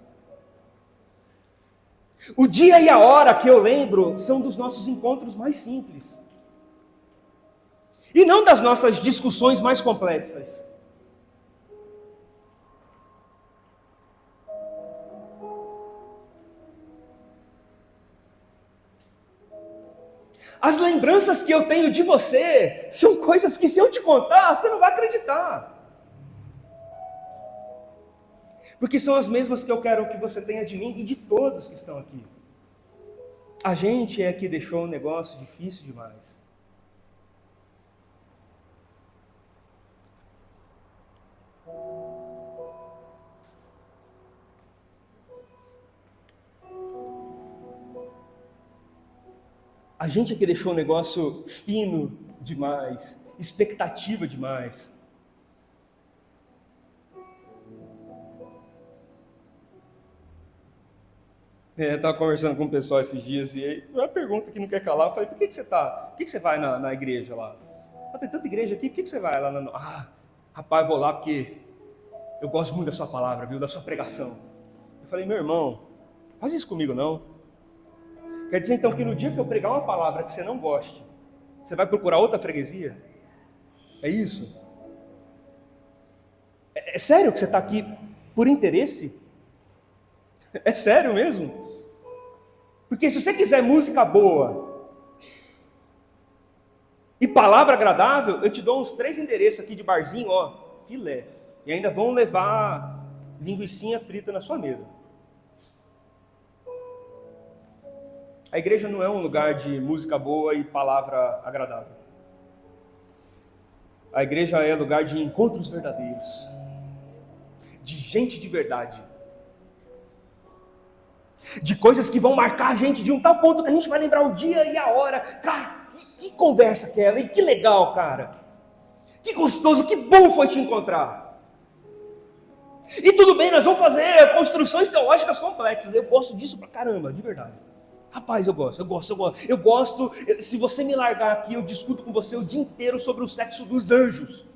O dia e a hora que eu lembro são dos nossos encontros mais simples. E não das nossas discussões mais complexas. As lembranças que eu tenho de você são coisas que se eu te contar, você não vai acreditar. Porque são as mesmas que eu quero que você tenha de mim e de todos que estão aqui. A gente é que deixou um negócio difícil demais. A gente é que deixou um negócio fino demais, expectativa demais. Eu estava conversando com o pessoal esses dias e aí, uma pergunta que não quer calar, eu falei, por que você vai na igreja lá? Tem tanta igreja aqui, por que você vai lá? Rapaz, eu vou lá porque eu gosto muito da sua palavra, viu, da sua pregação. Eu falei, meu irmão, faz isso comigo não. Quer dizer então que no dia que eu pregar uma palavra que você não goste, você vai procurar outra freguesia? É isso? É sério que você está aqui por interesse? É sério mesmo? Porque se você quiser música boa e palavra agradável, eu te dou uns 3 endereços aqui de barzinho, ó, filé. E ainda vão levar linguicinha frita na sua mesa. A igreja não é um lugar de música boa e palavra agradável. A igreja é lugar de encontros verdadeiros, de gente de verdade, de coisas que vão marcar a gente de um tal ponto que a gente vai lembrar o dia e a hora. Cara, que conversa aquela, e que legal, cara. Que gostoso, que bom foi te encontrar. E tudo bem, nós vamos fazer construções teológicas complexas. Eu gosto disso pra caramba, de verdade. Rapaz, eu gosto. Se você me largar aqui, eu discuto com você o dia inteiro sobre o sexo dos anjos.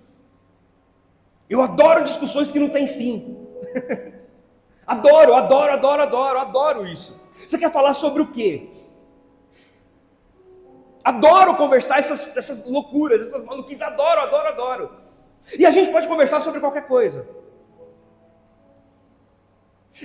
Eu adoro discussões que não têm fim. Adoro isso. Você quer falar sobre o quê? Adoro conversar essas loucuras, essas maluquices. Adoro. E a gente pode conversar sobre qualquer coisa.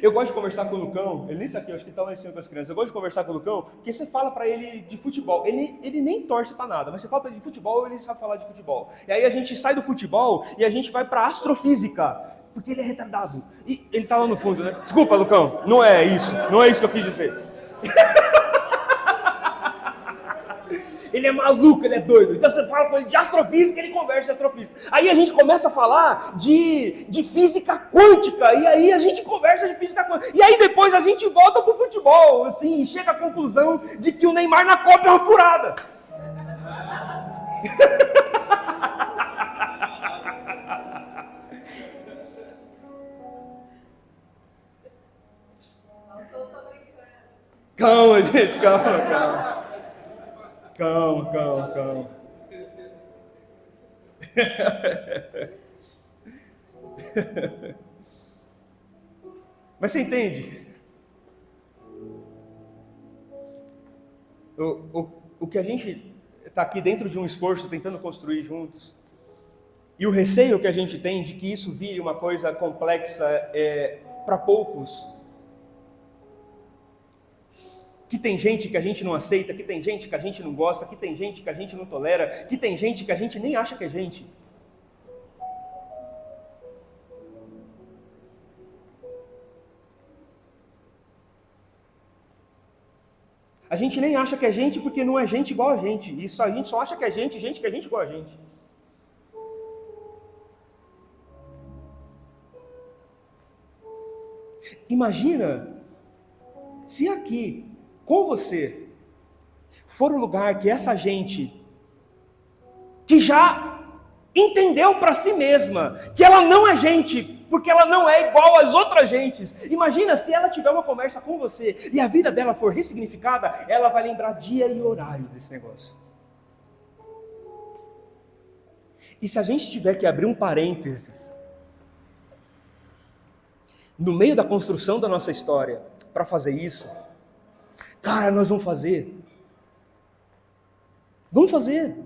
Eu gosto de conversar com o Lucão, ele nem está aqui, eu acho que ele está lá em cima com as crianças. Eu gosto de conversar com o Lucão, porque você fala para ele de futebol, ele nem torce para nada, mas você fala para ele de futebol, ele sabe falar de futebol. E aí a gente sai do futebol e a gente vai para astrofísica, porque ele é retardado. E ele está lá no fundo, né? Desculpa, Lucão, não é isso que eu quis dizer. Ele é maluco, ele é doido. Então você fala com ele de astrofísica, ele conversa de astrofísica. Aí a gente começa a falar de física quântica, e aí a gente conversa de física quântica. E aí depois a gente volta pro futebol, assim, e chega à conclusão de que o Neymar na Copa é uma furada. Calma, gente, calma. Calma. Mas você entende? O que a gente está aqui dentro de um esforço tentando construir juntos, e o receio que a gente tem de que isso vire uma coisa complexa para poucos, que tem gente que a gente não aceita, que tem gente que a gente não gosta, que tem gente que a gente não tolera, que tem gente que a gente nem acha que é gente. A gente nem acha que é gente porque não é gente igual a gente. Isso a gente só acha que é gente que é gente igual a gente. Imagina se aqui, com você, for o lugar que essa gente, que já entendeu para si mesma que ela não é gente, porque ela não é igual às outras gentes. Imagina se ela tiver uma conversa com você e a vida dela for ressignificada, ela vai lembrar dia e horário desse negócio. E se a gente tiver que abrir um parênteses no meio da construção da nossa história para fazer isso, cara, nós vamos fazer. Vamos fazer.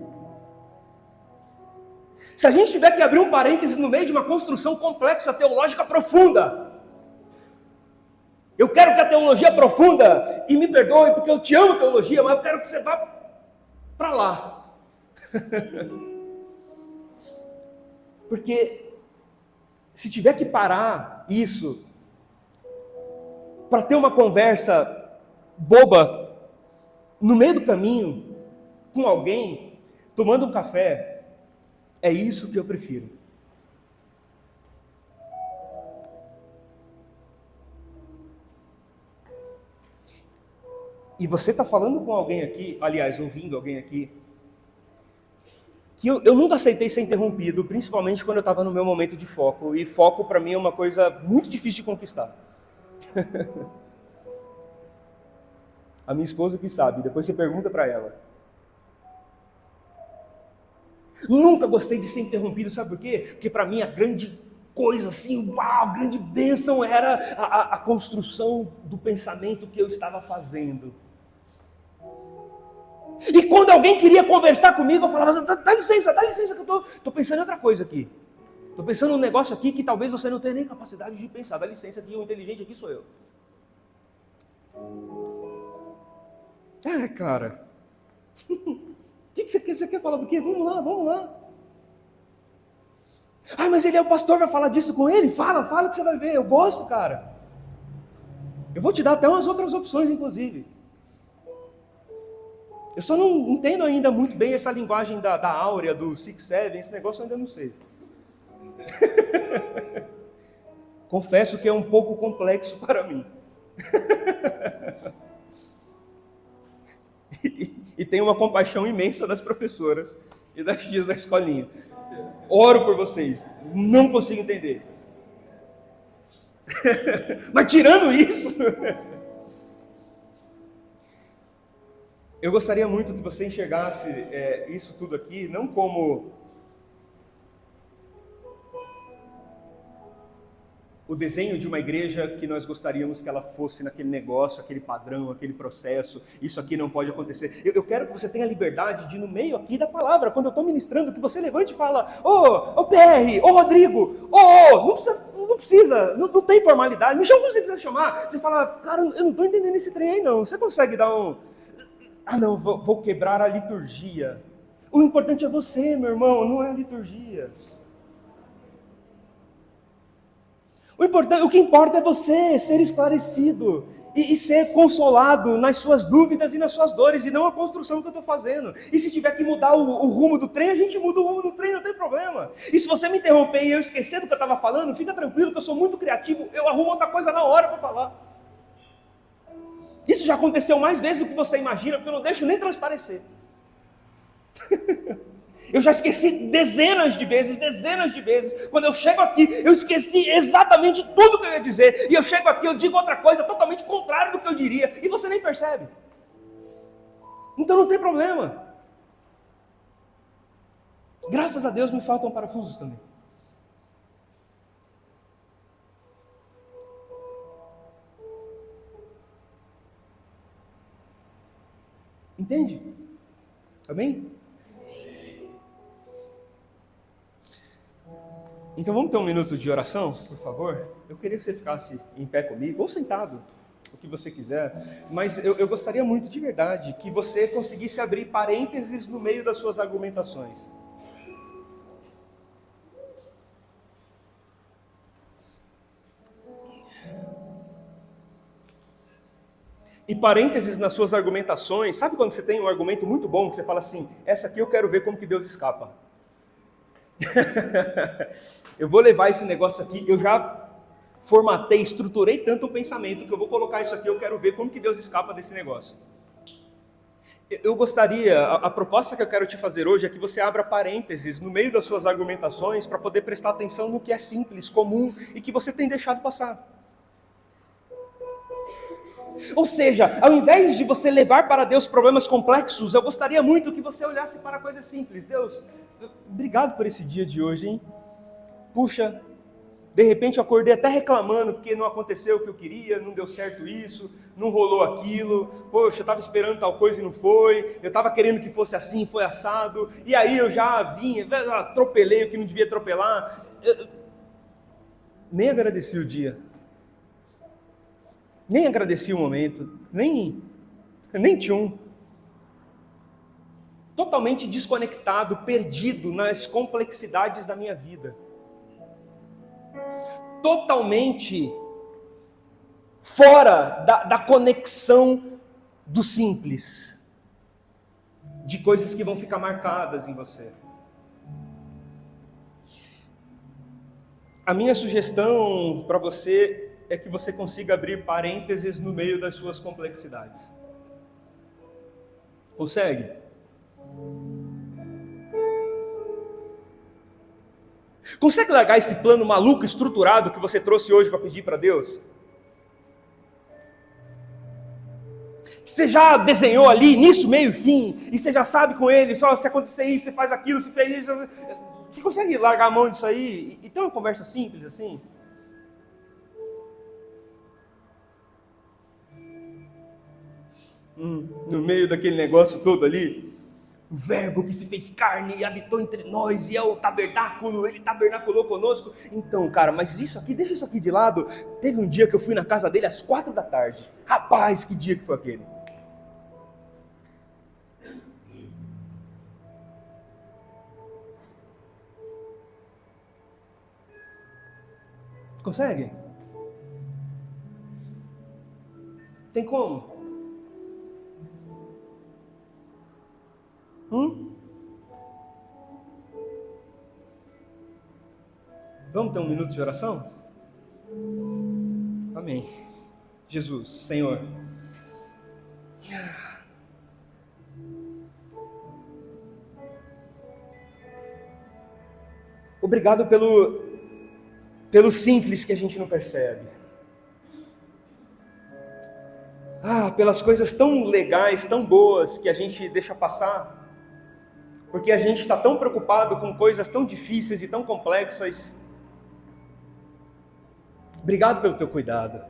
Se a gente tiver que abrir um parênteses no meio de uma construção complexa, teológica profunda, eu quero que a teologia profunda, e me perdoe porque eu te amo teologia, mas eu quero que você vá para lá. Porque se tiver que parar isso para ter uma conversa boba no meio do caminho com alguém, tomando um café, é isso que eu prefiro. E você está falando com alguém aqui, aliás, ouvindo alguém aqui, que eu nunca aceitei ser interrompido, principalmente quando eu estava no meu momento de foco. E foco para mim é uma coisa muito difícil de conquistar. A minha esposa que sabe, depois você pergunta para ela. Nunca gostei de ser interrompido, sabe por quê? Porque para mim a grande coisa assim, uau, a grande bênção era a construção do pensamento que eu estava fazendo. E quando alguém queria conversar comigo, eu falava, dá licença que eu estou pensando em outra coisa aqui. Estou pensando num negócio aqui que talvez você não tenha nem capacidade de pensar. Dá licença que o inteligente aqui sou eu. Cara. O que você quer? Você quer falar do quê? Vamos lá. Mas ele é o pastor, vai falar disso com ele? Fala que você vai ver. Eu gosto, cara. Eu vou te dar até umas outras opções, inclusive. Eu só não entendo ainda muito bem essa linguagem da áurea, do 6-7, esse negócio eu ainda não sei. Confesso que é um pouco complexo para mim. E tenho uma compaixão imensa das professoras e das tias da escolinha. Oro por vocês, não consigo entender. Mas tirando isso, eu gostaria muito que você enxergasse isso tudo aqui, não como o desenho de uma igreja que nós gostaríamos que ela fosse naquele negócio, aquele padrão, aquele processo, isso aqui não pode acontecer. Eu quero que você tenha liberdade de, no meio aqui da palavra, quando eu estou ministrando, que você levante e fala, ô PR, ô Rodrigo, não precisa, não tem formalidade, me chama como você quiser chamar. Você fala, cara, eu não estou entendendo esse trem aí não, você consegue dar um... não, vou quebrar a liturgia. O importante é você, meu irmão, não é a liturgia. O que importa é você ser esclarecido e ser consolado nas suas dúvidas e nas suas dores, e não a construção que eu estou fazendo. E se tiver que mudar o rumo do trem, a gente muda o rumo do trem, não tem problema. E se você me interromper e eu esquecer do que eu estava falando, fica tranquilo que eu sou muito criativo, eu arrumo outra coisa na hora para falar. Isso já aconteceu mais vezes do que você imagina, porque eu não deixo nem transparecer. Eu já esqueci dezenas de vezes. Quando eu chego aqui, eu esqueci exatamente tudo que eu ia dizer. E eu chego aqui, eu digo outra coisa totalmente contrária do que eu diria. E você nem percebe. Então não tem problema. Graças a Deus me faltam parafusos também. Entende? Amém? Então vamos ter um minuto de oração, por favor? Eu queria que você ficasse em pé comigo, ou sentado, o que você quiser. Mas eu gostaria muito, de verdade, que você conseguisse abrir parênteses no meio das suas argumentações. E parênteses nas suas argumentações. Sabe quando você tem um argumento muito bom, que você fala assim, essa aqui eu quero ver como que Deus escapa. Eu vou levar esse negócio aqui, eu já formatei, estruturei tanto o pensamento que eu vou colocar isso aqui, eu quero ver como que Deus escapa desse negócio. Eu gostaria, a proposta que eu quero te fazer hoje é que você abra parênteses no meio das suas argumentações para poder prestar atenção no que é simples, comum e que você tem deixado passar. Ou seja, ao invés de você levar para Deus problemas complexos, eu gostaria muito que você olhasse para coisas simples. Deus, obrigado por esse dia de hoje, hein? Puxa, de repente eu acordei até reclamando porque não aconteceu o que eu queria, não deu certo isso, não rolou aquilo. Poxa, eu estava esperando tal coisa e não foi. Eu estava querendo que fosse assim, foi assado. E aí eu já vim, atropelei o que não devia atropelar. Nem agradeci o dia. Nem agradeci o momento, nem tchum. Totalmente desconectado, perdido nas complexidades da minha vida. Totalmente fora da conexão do simples. De coisas que vão ficar marcadas em você. A minha sugestão para você é que você consiga abrir parênteses no meio das suas complexidades. Consegue? Consegue largar esse plano maluco, estruturado que você trouxe hoje para pedir para Deus? Que você já desenhou ali, início, meio e fim, e você já sabe com ele, só se acontecer isso, você faz aquilo, se fez isso. Você consegue largar a mão disso aí e ter uma conversa simples assim? No meio daquele negócio todo ali, o verbo que se fez carne e habitou entre nós, e é o tabernáculo, ele tabernaculou conosco. Então, cara, mas isso aqui, deixa isso aqui de lado. Teve um dia que eu fui na casa dele às 4 da tarde. Rapaz, que dia que foi aquele? Consegue? Tem como? Vamos ter um minuto de oração? Amém. Jesus, Senhor. Obrigado pelo simples que a gente não percebe. Pelas coisas tão legais, tão boas que a gente deixa passar. Porque a gente está tão preocupado com coisas tão difíceis e tão complexas. Obrigado pelo teu cuidado.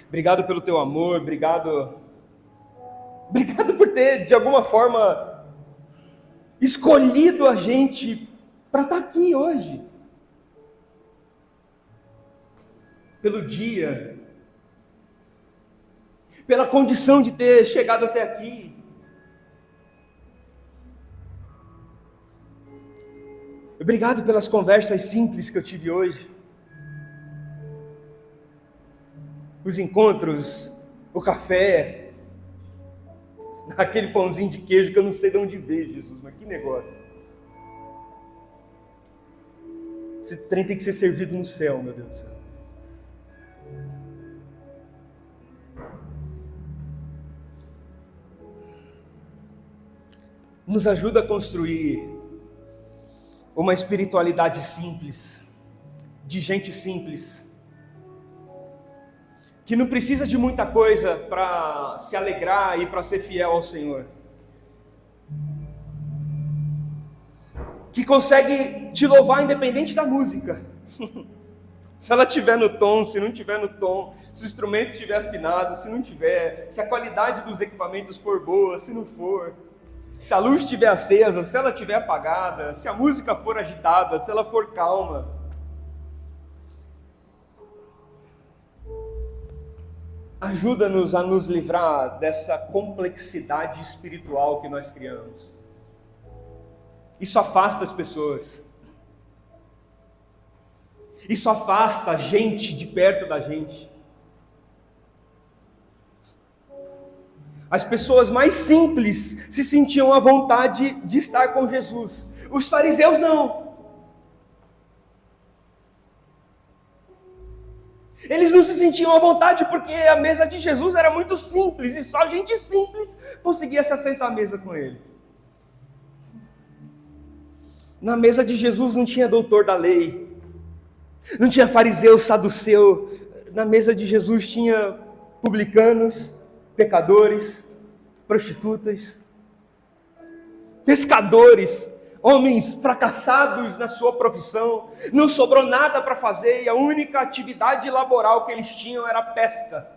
Obrigado pelo teu amor. Obrigado por ter, de alguma forma, escolhido a gente para estar aqui hoje. Pelo dia. Pela condição de ter chegado até aqui. Obrigado pelas conversas simples que eu tive hoje. Os encontros, o café, aquele pãozinho de queijo que eu não sei de onde veio, Jesus, mas que negócio. Esse trem tem que ser servido no céu, meu Deus do céu. Nos ajuda a construir uma espiritualidade simples, de gente simples, que não precisa de muita coisa para se alegrar e para ser fiel ao Senhor, que consegue te louvar independente da música, Se ela estiver no tom, se não estiver no tom, se o instrumento estiver afinado, se não tiver, se a qualidade dos equipamentos for boa, se não for, se a luz estiver acesa, se ela estiver apagada, se a música for agitada, se ela for calma. Ajuda-nos a nos livrar dessa complexidade espiritual que nós criamos. Isso afasta as pessoas. Isso afasta a gente de perto da gente. As pessoas mais simples se sentiam à vontade de estar com Jesus. Os fariseus não. Eles não se sentiam à vontade porque a mesa de Jesus era muito simples e só gente simples conseguia se assentar à mesa com ele. Na mesa de Jesus não tinha doutor da lei, não tinha fariseu, saduceu. Na mesa de Jesus tinha publicanos, pecadores, prostitutas, pescadores, homens fracassados na sua profissão, não sobrou nada para fazer e a única atividade laboral que eles tinham era pesca,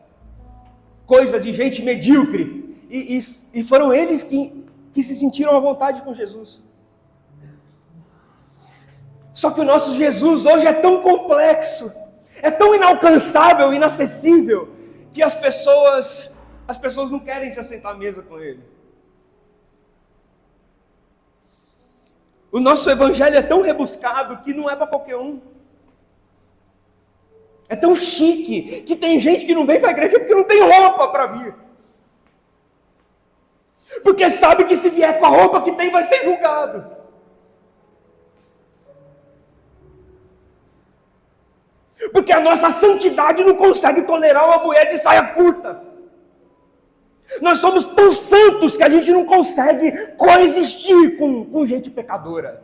coisa de gente medíocre, e foram eles que se sentiram à vontade com Jesus. Só que o nosso Jesus hoje é tão complexo, é tão inalcançável, inacessível, que as pessoas não querem se assentar à mesa com ele. O nosso evangelho é tão rebuscado que não é para qualquer um. É tão chique que tem gente que não vem para a igreja porque não tem roupa para vir. Porque sabe que se vier com a roupa que tem vai ser julgado. Porque a nossa santidade não consegue tolerar uma mulher de saia curta. Nós somos tão santos que a gente não consegue coexistir com gente pecadora.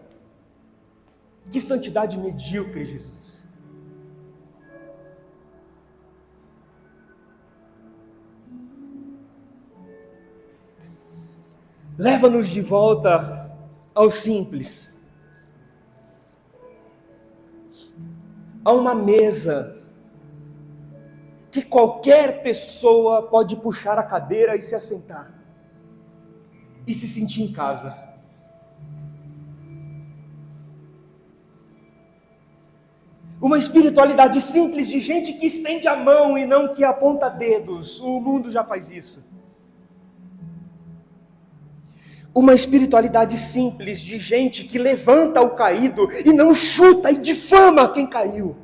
Que santidade medíocre, Jesus. Leva-nos de volta ao simples. A uma mesa que qualquer pessoa pode puxar a cadeira e se assentar e se sentir em casa. Uma espiritualidade simples de gente que estende a mão e não que aponta dedos. O mundo já faz isso. Uma espiritualidade simples de gente que levanta o caído e não chuta e difama quem caiu.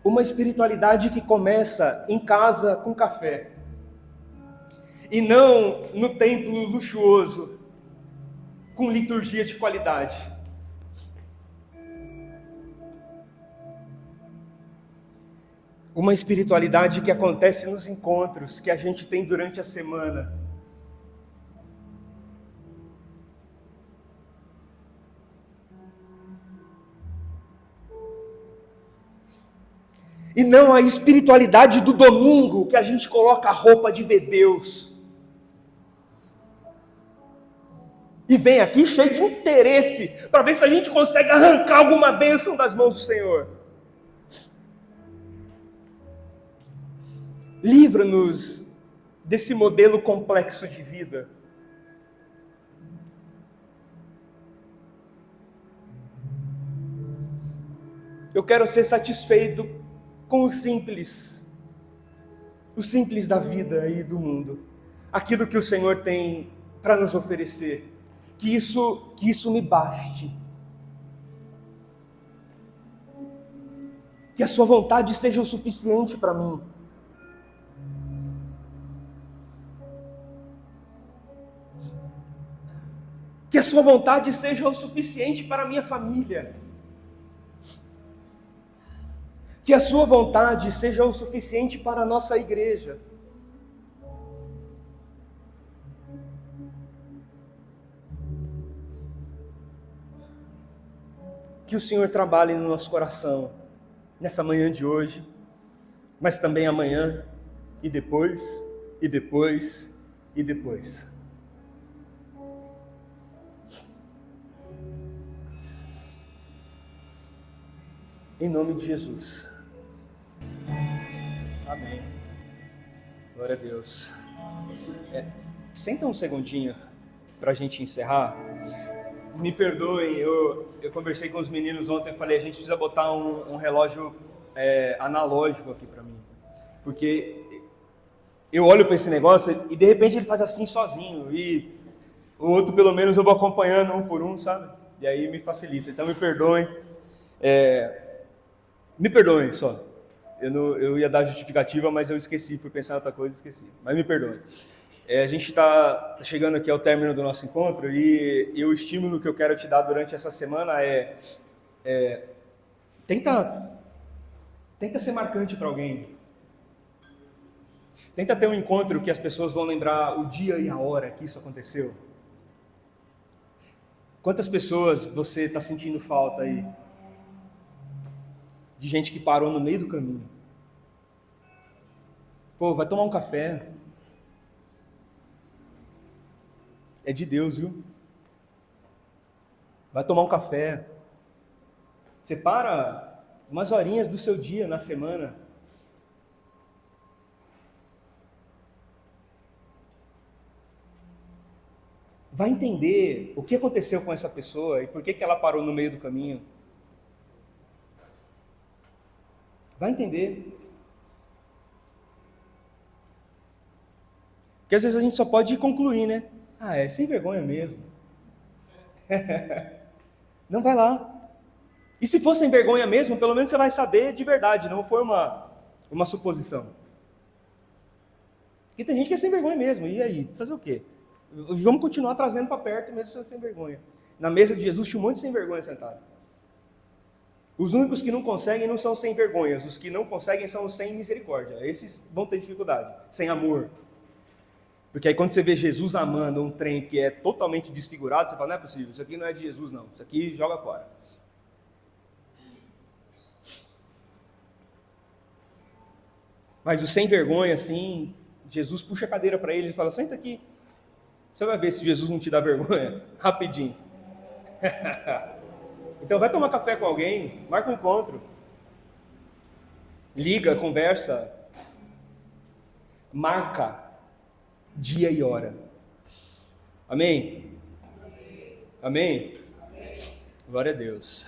Uma espiritualidade que começa em casa com café e não no templo luxuoso com liturgia de qualidade. Uma espiritualidade que acontece nos encontros que a gente tem durante a semana. E não a espiritualidade do domingo, que a gente coloca a roupa de ver Deus. E vem aqui cheio de interesse, para ver se a gente consegue arrancar alguma bênção das mãos do Senhor. Livra-nos desse modelo complexo de vida. Eu quero ser satisfeito com o simples da vida e do mundo, aquilo que o Senhor tem para nos oferecer, que isso me baste, que a sua vontade seja o suficiente para mim, que a sua vontade seja o suficiente para a minha família, que a sua vontade seja o suficiente para a nossa igreja. Que o Senhor trabalhe no nosso coração, nessa manhã de hoje, mas também amanhã, e depois, e depois, e depois. Em nome de Jesus. Amém. Glória a Deus. Senta um segundinho para a gente encerrar. Me perdoem, eu conversei com os meninos ontem, eu falei, a gente precisa botar um relógio analógico aqui para mim. Porque eu olho para esse negócio e de repente ele faz assim sozinho. E o outro, pelo menos, eu vou acompanhando um por um, sabe? E aí me facilita. Então me perdoem. Me perdoem só. Eu ia dar justificativa, mas eu esqueci. Fui pensar em outra coisa e esqueci. Mas me perdoem. A gente está chegando aqui ao término do nosso encontro e o estímulo que eu quero te dar durante essa semana tenta ser marcante para alguém. Tenta ter um encontro que as pessoas vão lembrar o dia e a hora que isso aconteceu. Quantas pessoas você está sentindo falta aí? De gente que parou no meio do caminho. Pô, vai tomar um café. É de Deus, viu? Vai tomar um café. Separa umas horinhas do seu dia na semana. Vai entender o que aconteceu com essa pessoa e por que ela parou no meio do caminho. Vai entender. Porque às vezes a gente só pode concluir, né? É sem vergonha mesmo. Não, vai lá. E se for sem vergonha mesmo, pelo menos você vai saber de verdade, não foi uma suposição. Porque tem gente que é sem vergonha mesmo, e aí? Fazer o quê? Vamos continuar trazendo para perto mesmo sem vergonha. Na mesa de Jesus tinha um monte de sem vergonha sentado. Os únicos que não conseguem não são sem vergonhas, os que não conseguem são os sem misericórdia. Esses vão ter dificuldade, sem amor. Porque aí quando você vê Jesus amando um trem que é totalmente desfigurado, você fala, não é possível, isso aqui não é de Jesus não, isso aqui joga fora. Mas o sem vergonha, assim, Jesus puxa a cadeira para ele e fala, senta aqui. Você vai ver se Jesus não te dá vergonha, rapidinho. Então vai tomar café com alguém, marca um encontro. Liga, conversa. Marca dia e hora. Amém? Amém? Glória a Deus.